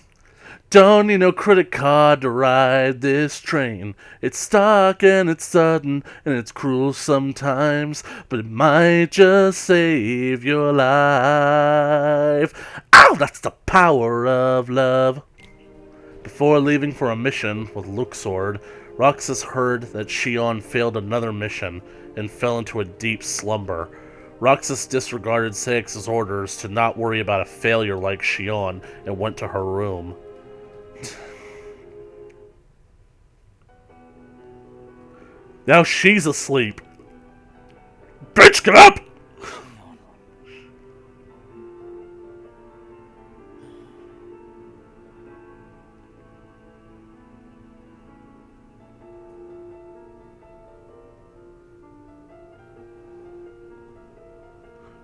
Speaker 1: don't need no credit card to ride this train. It's stuck and it's sudden and it's cruel sometimes, but it might just save your life. Ow, that's the power of love. Before leaving for a mission with Luxord, Roxas heard that Shion failed another mission and fell into a deep slumber. Roxas disregarded Sayex's orders to not worry about a failure like Shion and went to her room. Now she's asleep. Bitch, get up!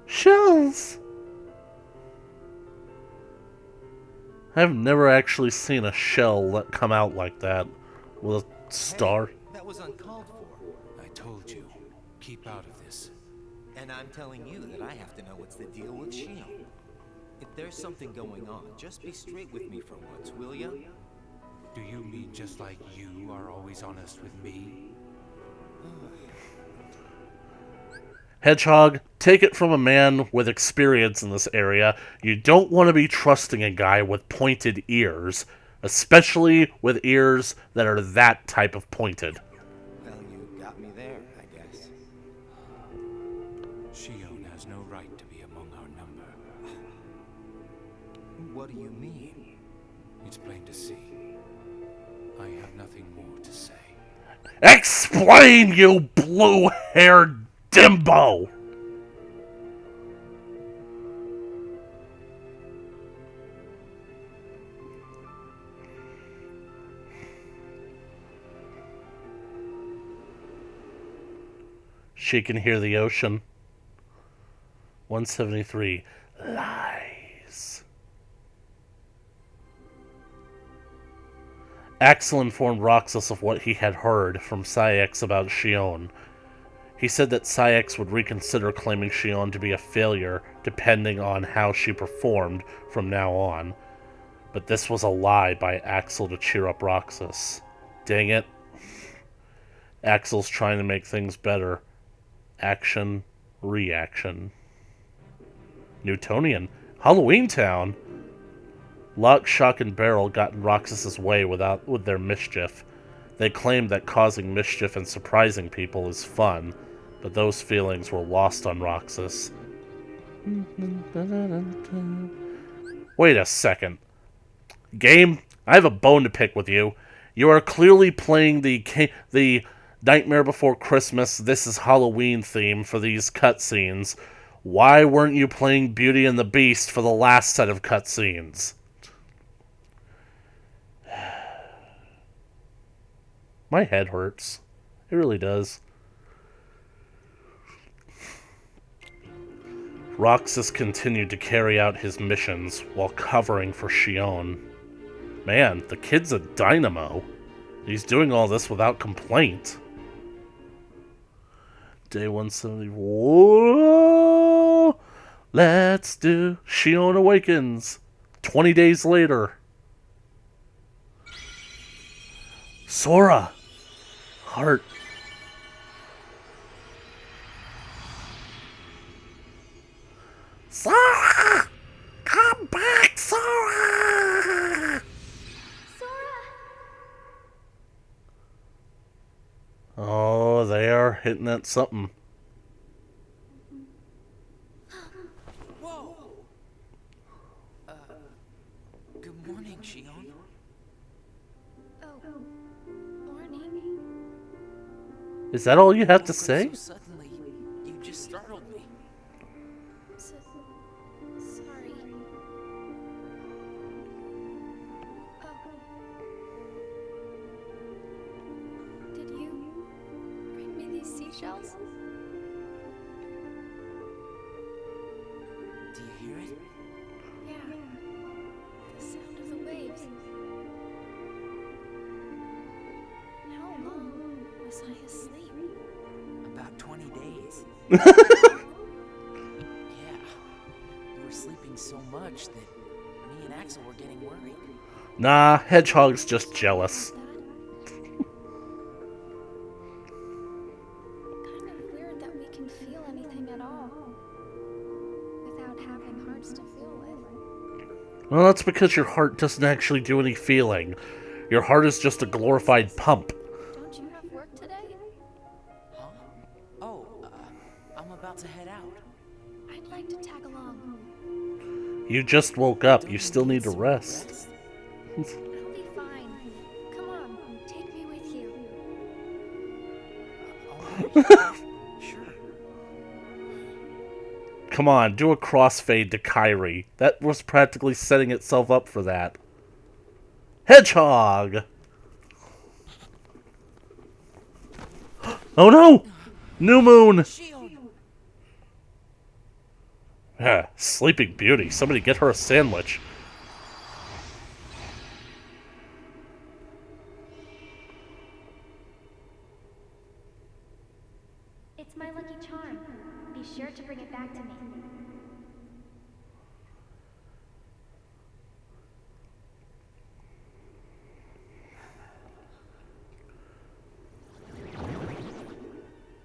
Speaker 1: Shells! I've never actually seen a shell come out like that with a star.
Speaker 3: Hey, that was uncalled for.
Speaker 5: I told you, keep out of this.
Speaker 3: And I'm telling you that I have to know what's the deal with Shion. If there's something going on, just be straight with me for once, will ya?
Speaker 5: Do you mean just like you are always honest with me?
Speaker 1: Hedgehog, take it from a man with experience in this area. You don't want to be trusting a guy with pointed ears, especially with ears that are that type of pointed.
Speaker 3: Well, you got me there, I guess.
Speaker 5: Shion has no right to be among our number.
Speaker 3: What do you mean?
Speaker 5: It's plain to see. I have nothing more to say.
Speaker 1: Explain, you blue-haired Dimbo! She can hear the ocean. 173. Lies. Axel informed Roxas of what he had heard from Sayex about Shion. He said that Sayex would reconsider claiming Shion to be a failure depending on how she performed from now on. But this was a lie by Axel to cheer up Roxas. Dang it. Axel's trying to make things better. Action, reaction. Newtonian. Halloween Town. Lock, Shock, and Barrel got in Roxas's way with their mischief. They claimed that causing mischief and surprising people is fun, but those feelings were lost on Roxas. Wait a second. Game, I have a bone to pick with you. You are clearly playing the Nightmare Before Christmas, This is Halloween theme for these cutscenes. Why weren't you playing Beauty and the Beast for the last set of cutscenes? My head hurts. It really does. Roxas continued to carry out his missions while covering for Shion. Man, the kid's a dynamo. He's doing all this without complaint. Day 170. Whoa! Let's do Shion Awakens. 20 days later. Sora! Heart. Sora! Come back, Sora! Oh, they are hitting at something.
Speaker 2: Whoa! Good morning, Shion.
Speaker 4: Oh, morning.
Speaker 1: Is that all you have to say?
Speaker 2: So suddenly, you just startled me.
Speaker 4: Sorry. Oh. Did you bring me these seashells?
Speaker 2: Do you hear it?
Speaker 4: Yeah. The sound of the waves. How long was I asleep?
Speaker 2: About 20 days. Yeah. You were sleeping so much that me and Axel were getting worried.
Speaker 1: Nah, Hedgehog's just jealous.
Speaker 4: Kind of weird that we can feel anything at all without having hearts to feel with.
Speaker 1: Well, that's because your heart doesn't actually do any feeling. Your heart is just a glorified pump.
Speaker 4: Don't you have work today?
Speaker 2: Huh? Oh, about to head out.
Speaker 4: I'd like to tag along.
Speaker 1: You just woke up.
Speaker 2: Don't
Speaker 1: You still need to
Speaker 2: some
Speaker 1: rest.
Speaker 4: I'll be fine. Come on, take me with you.
Speaker 2: Alright. Sure.
Speaker 1: Come on, do a crossfade to Kyrie. That was practically setting itself up for that. Hedgehog! Oh no! New moon!
Speaker 2: Shion!
Speaker 1: Sleeping Beauty. Somebody get her a sandwich.
Speaker 4: It's my lucky charm. Be sure to bring it back to me.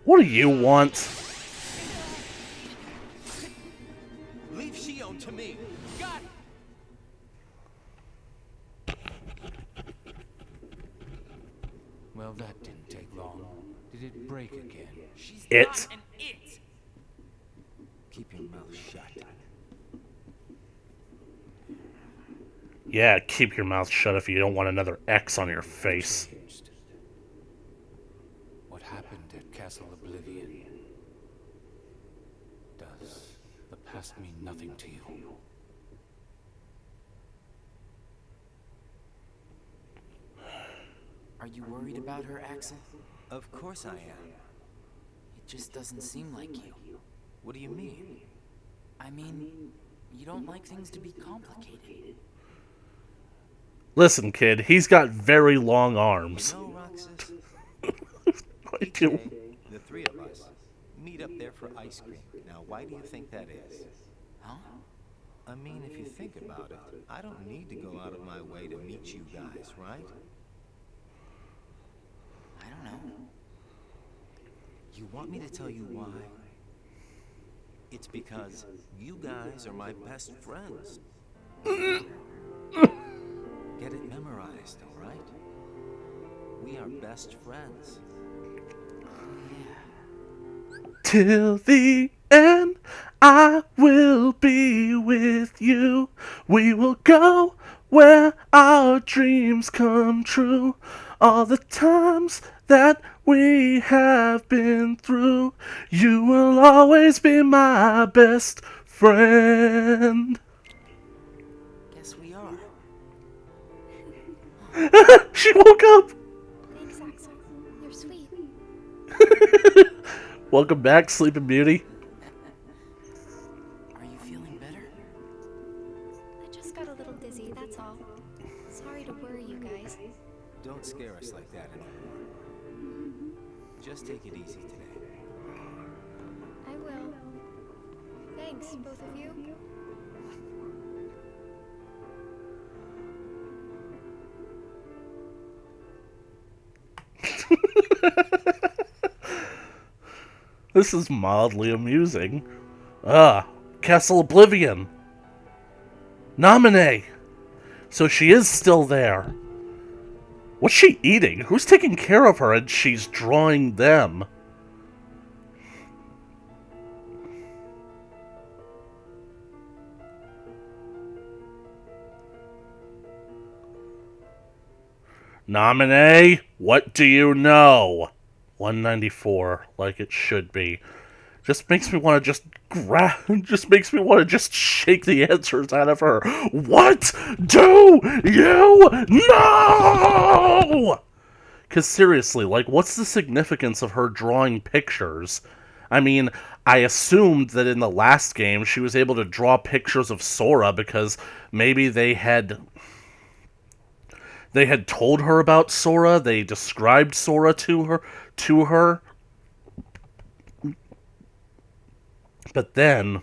Speaker 1: What do you want?
Speaker 3: Leave Shion to me.
Speaker 2: Got it!
Speaker 5: Well, that didn't take long. Did it break again?
Speaker 2: She's
Speaker 1: It?
Speaker 2: not an it!
Speaker 3: Keep your mouth shut.
Speaker 1: Yeah, keep your mouth shut if you don't want another X on your face.
Speaker 5: Changed. What happened at Castle Oblivion? Does the past mean nothing to you?
Speaker 2: Are you worried about her, Axel?
Speaker 3: Of course I am.
Speaker 2: It just doesn't seem like you.
Speaker 3: What do you mean?
Speaker 2: I mean, you don't like things to be complicated.
Speaker 1: Listen, kid, he's got very long arms.
Speaker 3: No, Roxas.
Speaker 1: I do.
Speaker 3: Today, the three of us meet up there for ice cream. Now, why do you think that is?
Speaker 2: Huh?
Speaker 3: I mean, if you think about it, I don't need to go out of my way to meet you guys, right?
Speaker 2: I don't know.
Speaker 3: You want me to tell you why? It's because you guys are my best friends. Get it memorized, all right? We are best friends.
Speaker 1: Till the end, I will be with you. We will go where our dreams come true. All the times that we have been through, you will always be my best friend.
Speaker 2: Guess we are.
Speaker 1: She woke up.
Speaker 4: Thanks, Axel. You're sweet.
Speaker 1: Welcome back, Sleeping Beauty.
Speaker 2: Are you feeling better?
Speaker 4: I just got a little dizzy, that's all. Sorry to worry you guys.
Speaker 3: Don't scare us like that anymore. Just take it easy today.
Speaker 4: I will. Thanks, both of you.
Speaker 1: This is mildly amusing. Castle Oblivion. Nominee. So she is still there. What's she eating? Who's taking care of her and she's drawing them? Nominee, what do you know? 194, like it should be. Just makes me want to just just shake the answers out of her. What do you know? Because seriously, like, what's the significance of her drawing pictures? I mean, I assumed that in the last game she was able to draw pictures of Sora because maybe they had told her about Sora, they described Sora to her. But then,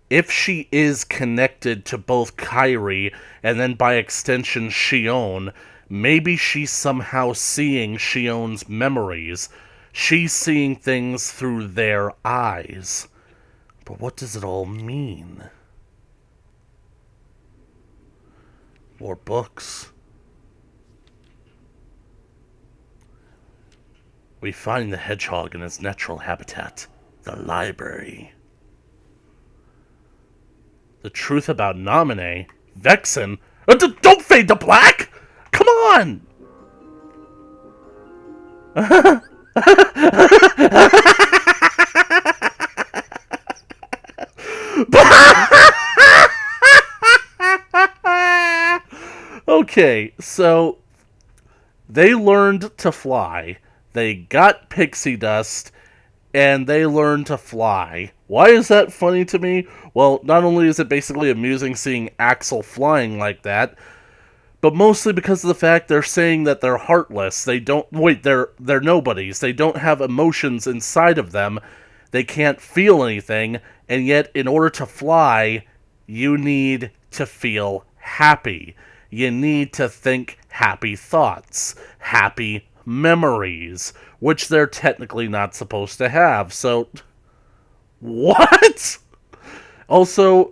Speaker 1: if she is connected to both Kyrie and then by extension Shion, maybe she's somehow seeing Shion's memories. She's seeing things through their eyes. But what does it all mean? More books. We find the hedgehog in its natural habitat, the library. The truth about Naminé, Vexen. Don't fade to black! Come on! Okay, so they learned to fly. They got pixie dust, and they learned to fly. Why is that funny to me? Well, not only is it basically amusing seeing Axel flying like that, but mostly because of the fact they're saying that they're heartless. They don't they're nobodies. They don't have emotions inside of them. They can't feel anything, and yet in order to fly, you need to feel happy. You need to think happy thoughts, happy memories, which they're technically not supposed to have. So, what? Also,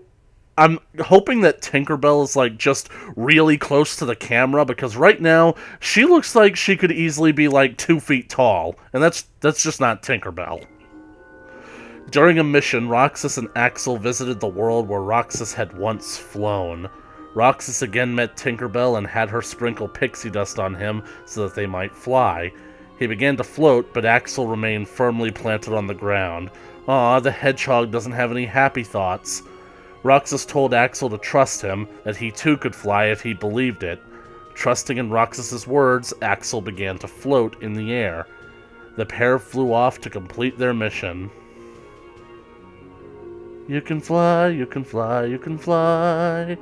Speaker 1: I'm hoping that Tinkerbell is, like, just really close to the camera, because right now, she looks like she could easily be, like, 2 feet tall, and that's just not Tinkerbell. During a mission, Roxas and Axel visited the world where Roxas had once flown. Roxas again met Tinkerbell and had her sprinkle pixie dust on him so that they might fly. He began to float, but Axel remained firmly planted on the ground. Aw, the hedgehog doesn't have any happy thoughts. Roxas told Axel to trust him, that he too could fly if he believed it. Trusting in Roxas's words, Axel began to float in the air. The pair flew off to complete their mission. You can fly, you can fly, you can fly.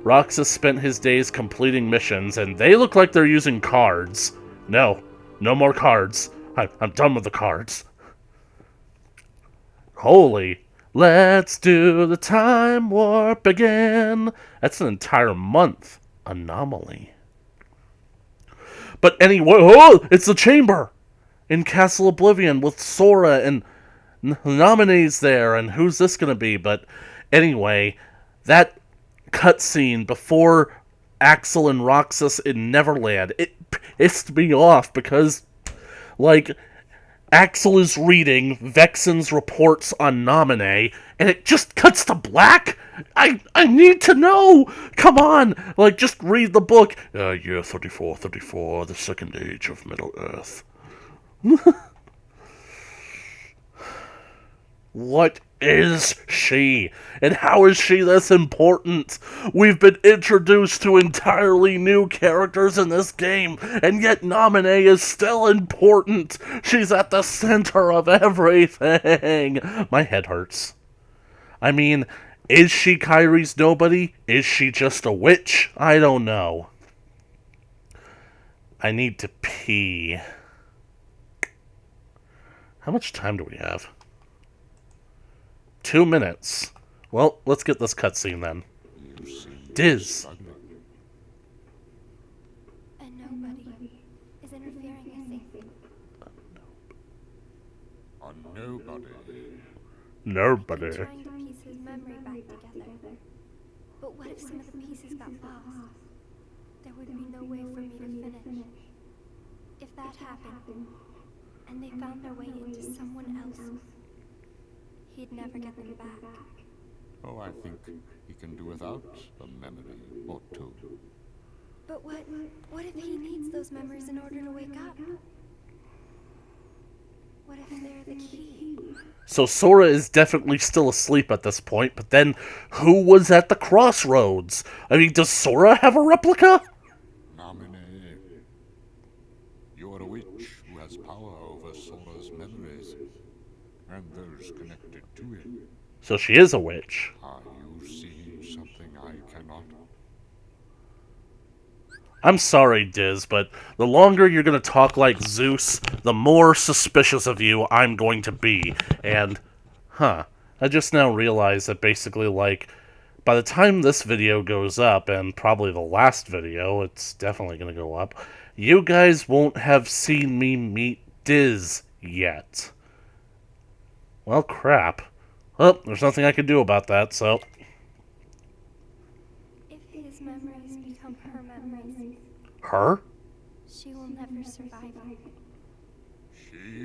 Speaker 1: Roxas spent his days completing missions, and they look like they're using cards. No more cards. I'm done with the cards. Holy, let's do the time warp again. That's an entire month. Anomaly. But anyway, oh, it's the chamber in Castle Oblivion with Sora and Nominees there, and who's this gonna be? But anyway, that cutscene before Axel and Roxas in Neverland, it pissed me off because, like, Axel is reading Vexen's reports on Naminé, and it just cuts to black? I need to know! Come on! Like, just read the book. Year 3434, the second age of Middle-earth. What is she? And how is she this important? We've been introduced to entirely new characters in this game, and yet Naminé is still important. She's at the center of everything. My head hurts. I mean, is she Kairi's nobody? Is she just a witch? I don't know. I need to pee. How much time do we have? 2 minutes. Well, let's get this cutscene then. Diz.
Speaker 4: And nobody is interfering, I think.
Speaker 7: A nobody.
Speaker 1: Nobody.
Speaker 4: Trying to piece his memory back together. But what if some of the pieces got lost? There would be no way for me to finish. If that happened, and they found their way into someone else, he'd never get them back.
Speaker 7: Oh, I think he can do without a memory or two.
Speaker 4: But what if he needs those memories in order to wake up? What if they're the key?
Speaker 1: So Sora is definitely still asleep at this point, but then who was at the crossroads? I mean, does Sora have a replica?
Speaker 7: Naminé, you are a witch who has power over Sora's memories, and those connected to it.
Speaker 1: So she is a witch.
Speaker 7: Are you seeing something I cannot?
Speaker 1: I'm sorry, Diz, but the longer you're going to talk like Zeus, the more suspicious of you I'm going to be. And, I just now realized that basically, like, by the time this video goes up, and probably the last video, it's definitely going to go up, you guys won't have seen me meet Diz yet. Well, crap. Well, there's nothing I can do about that, so...
Speaker 4: If his memories become her memories,
Speaker 1: Her?
Speaker 4: she will never survive it.
Speaker 7: She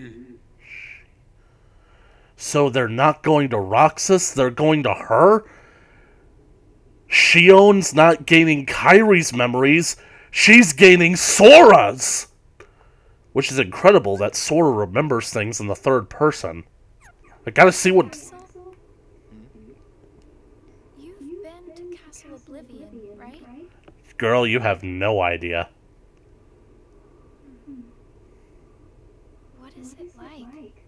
Speaker 1: So they're not going to Roxas, they're going to her? Shion's not gaining Kyrie's memories, she's gaining Sora's! Which is incredible that Sora remembers things in the third person. I gotta see what...
Speaker 4: Castle? You've been to Castle Oblivion, right?
Speaker 1: Girl, you have no idea.
Speaker 4: What is it like?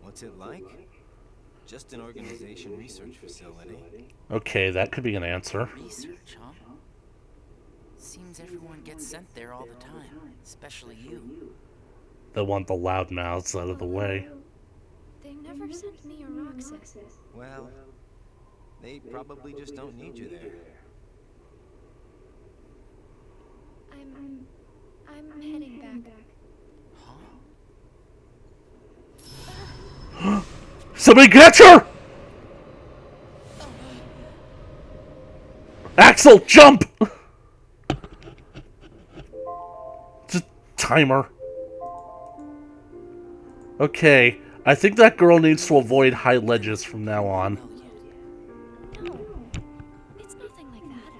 Speaker 3: What's it like? Just an organization research facility.
Speaker 1: Okay, that could be an answer.
Speaker 2: Research, huh? Seems everyone gets sent there all the time, especially you.
Speaker 1: They want the loudmouths out of the way.
Speaker 4: They never sent me or Roxas.
Speaker 3: Well, they probably just don't need you there.
Speaker 4: I'm heading back.
Speaker 1: Somebody catch her! Axel, jump! Just timer. Okay, I think that girl needs to avoid high ledges from now on.
Speaker 4: No, it's nothing like that.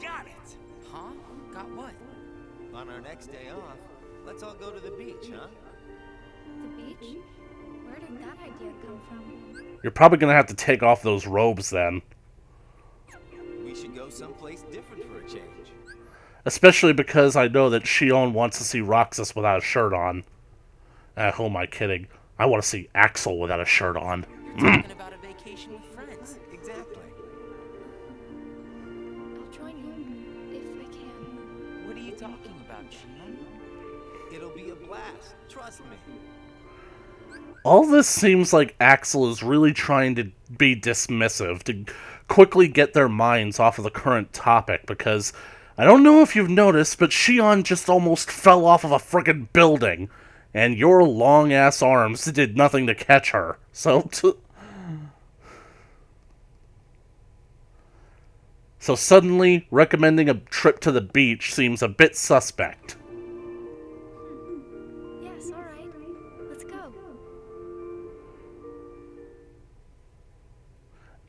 Speaker 2: Got it! Huh? Got what?
Speaker 3: On our next day off, let's all go to the beach, huh?
Speaker 4: The beach? Where did that idea come from?
Speaker 1: You're probably gonna have to take off those robes then.
Speaker 3: We should go someplace different for a change.
Speaker 1: Especially because I know that Shion wants to see Roxas without a shirt on. Who am I kidding? I want to see Axel without a shirt on.
Speaker 2: You're talking about a vacation with friends.
Speaker 3: Exactly.
Speaker 4: I'll join you if I can.
Speaker 2: What are you talking about, Shion?
Speaker 3: It'll be a blast. Trust me.
Speaker 1: All this seems like Axel is really trying to be dismissive, to quickly get their minds off of the current topic, because I don't know if you've noticed, but Shion just almost fell off of a frickin' building, and your long-ass arms did nothing to catch her. So suddenly, recommending a trip to the beach seems a bit suspect.
Speaker 4: Yes, alright. Let's go.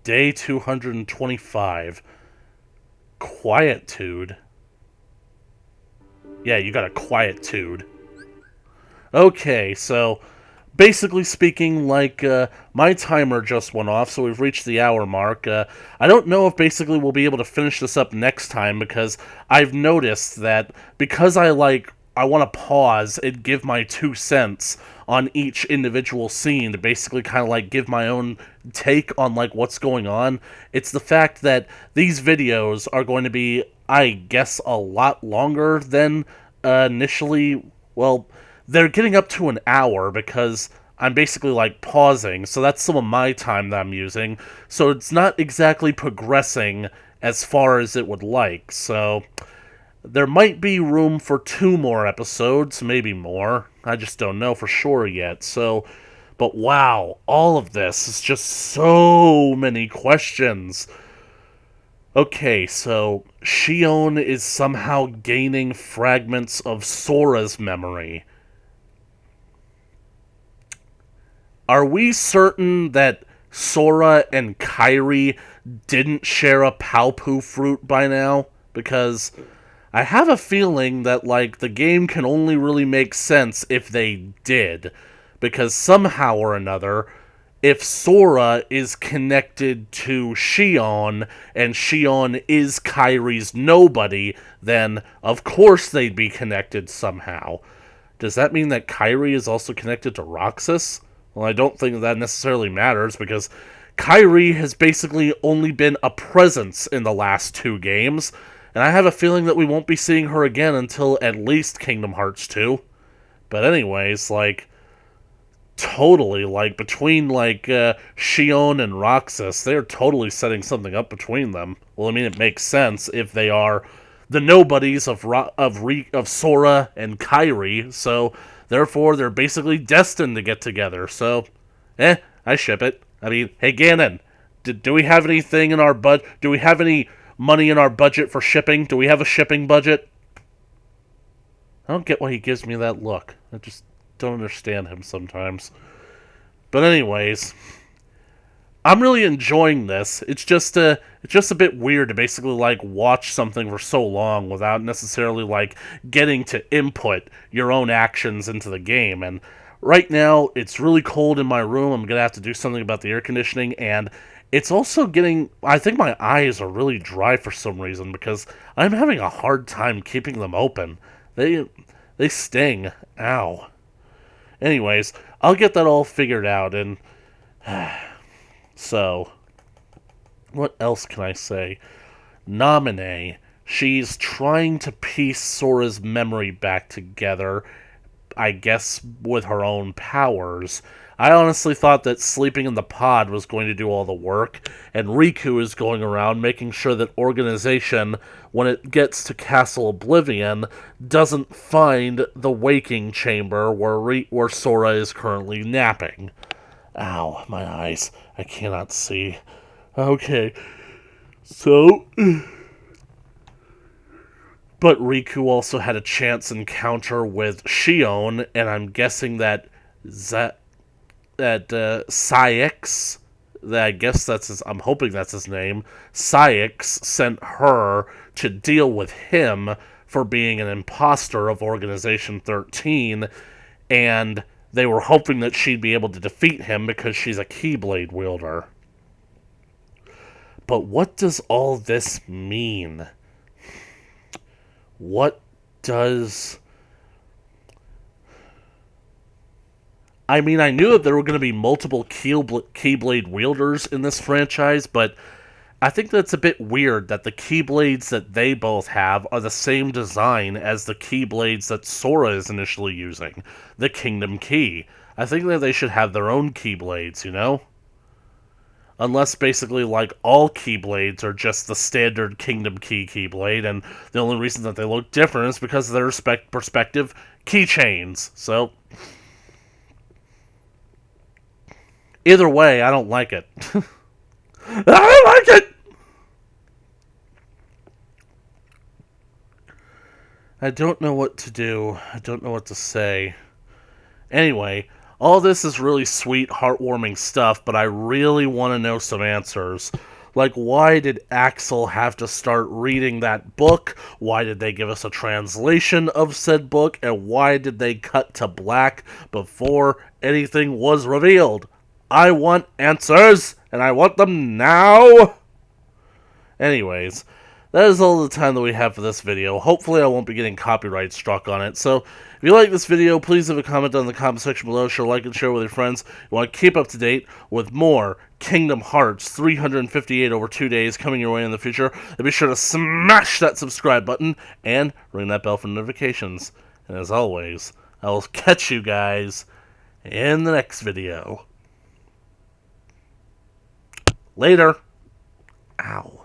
Speaker 1: Day 225. Quietude. Yeah, you got a quietude. Okay, so basically speaking, like, my timer just went off, so we've reached the hour mark. I don't know if basically we'll be able to finish this up next time, because I've noticed that because I want to pause and give my 2 cents on each individual scene to basically kind of like give my own take on like what's going on. It's the fact that these videos are going to be, I guess, a lot longer than initially. Well, they're getting up to an hour because I'm basically like pausing, so that's some of my time that I'm using. So it's not exactly progressing as far as it would like. So there might be room for 2 more episodes, maybe more. I just don't know for sure yet. So, but wow, all of this is just so many questions. Okay, so Shion is somehow gaining fragments of Sora's memory. Are we certain that Sora and Kairi didn't share a Palpu fruit by now? Because I have a feeling that, like, the game can only really make sense if they did. Because somehow or another, if Sora is connected to Shion, and Shion is Kairi's nobody, then of course they'd be connected somehow. Does that mean that Kairi is also connected to Roxas? Well, I don't think that necessarily matters, because Kairi has basically only been a presence in the last 2 games, and I have a feeling that we won't be seeing her again until at least Kingdom Hearts 2. But anyways, like, totally, like, between, like, Shion and Roxas, they're totally setting something up between them. Well, I mean, it makes sense if they are the nobodies of Sora and Kairi, so therefore they're basically destined to get together. So, I ship it. I mean, hey, Ganon, do we have anything in our do we have any money in our budget for shipping? Do we have a shipping budget? I don't get why he gives me that look. I just don't understand him sometimes. But anyways, I'm really enjoying this. It's just a bit weird to basically like watch something for so long without necessarily like getting to input your own actions into the game. And right now it's really cold in my room. I'm gonna have to do something about the air conditioning, and it's also getting, I think my eyes are really dry for some reason because I'm having a hard time keeping them open. They sting. Ow. Anyways, I'll get that all figured out, and so, what else can I say? Naminé, she's trying to piece Sora's memory back together, I guess with her own powers. I honestly thought that sleeping in the pod was going to do all the work, and Riku is going around making sure that Organization, when it gets to Castle Oblivion, doesn't find the waking chamber where Sora is currently napping. Ow, my eyes. I cannot see. Okay. So... But Riku also had a chance encounter with Shion, and I'm guessing that Saix, I guess that's his, I'm hoping that's his name, Saix sent her to deal with him for being an imposter of Organization 13, and they were hoping that she'd be able to defeat him because she's a Keyblade wielder. But what does all this mean? What does... I mean, I knew that there were going to be multiple Keyblade wielders in this franchise, but I think that's a bit weird that the Keyblades that they both have are the same design as the Keyblades that Sora is initially using, the Kingdom Key. I think that they should have their own Keyblades, you know? Unless basically, like, all Keyblades are just the standard Kingdom Key Keyblade, and the only reason that they look different is because of their respective keychains. So, either way, I don't like it. I don't like it! I don't know what to do. I don't know what to say. Anyway, all this is really sweet, heartwarming stuff, but I really want to know some answers. Like, why did Axel have to start reading that book? Why did they give us a translation of said book? And why did they cut to black before anything was revealed? I want answers, and I want them now! Anyways, that is all the time that we have for this video. Hopefully I won't be getting copyright struck on it. So, if you like this video, please leave a comment down in the comment section below. Share, like, and share with your friends. You want to keep up to date with more Kingdom Hearts 358 over 2 days coming your way in the future. And be sure to smash that subscribe button and ring that bell for notifications. And as always, I will catch you guys in the next video. Later. Ow.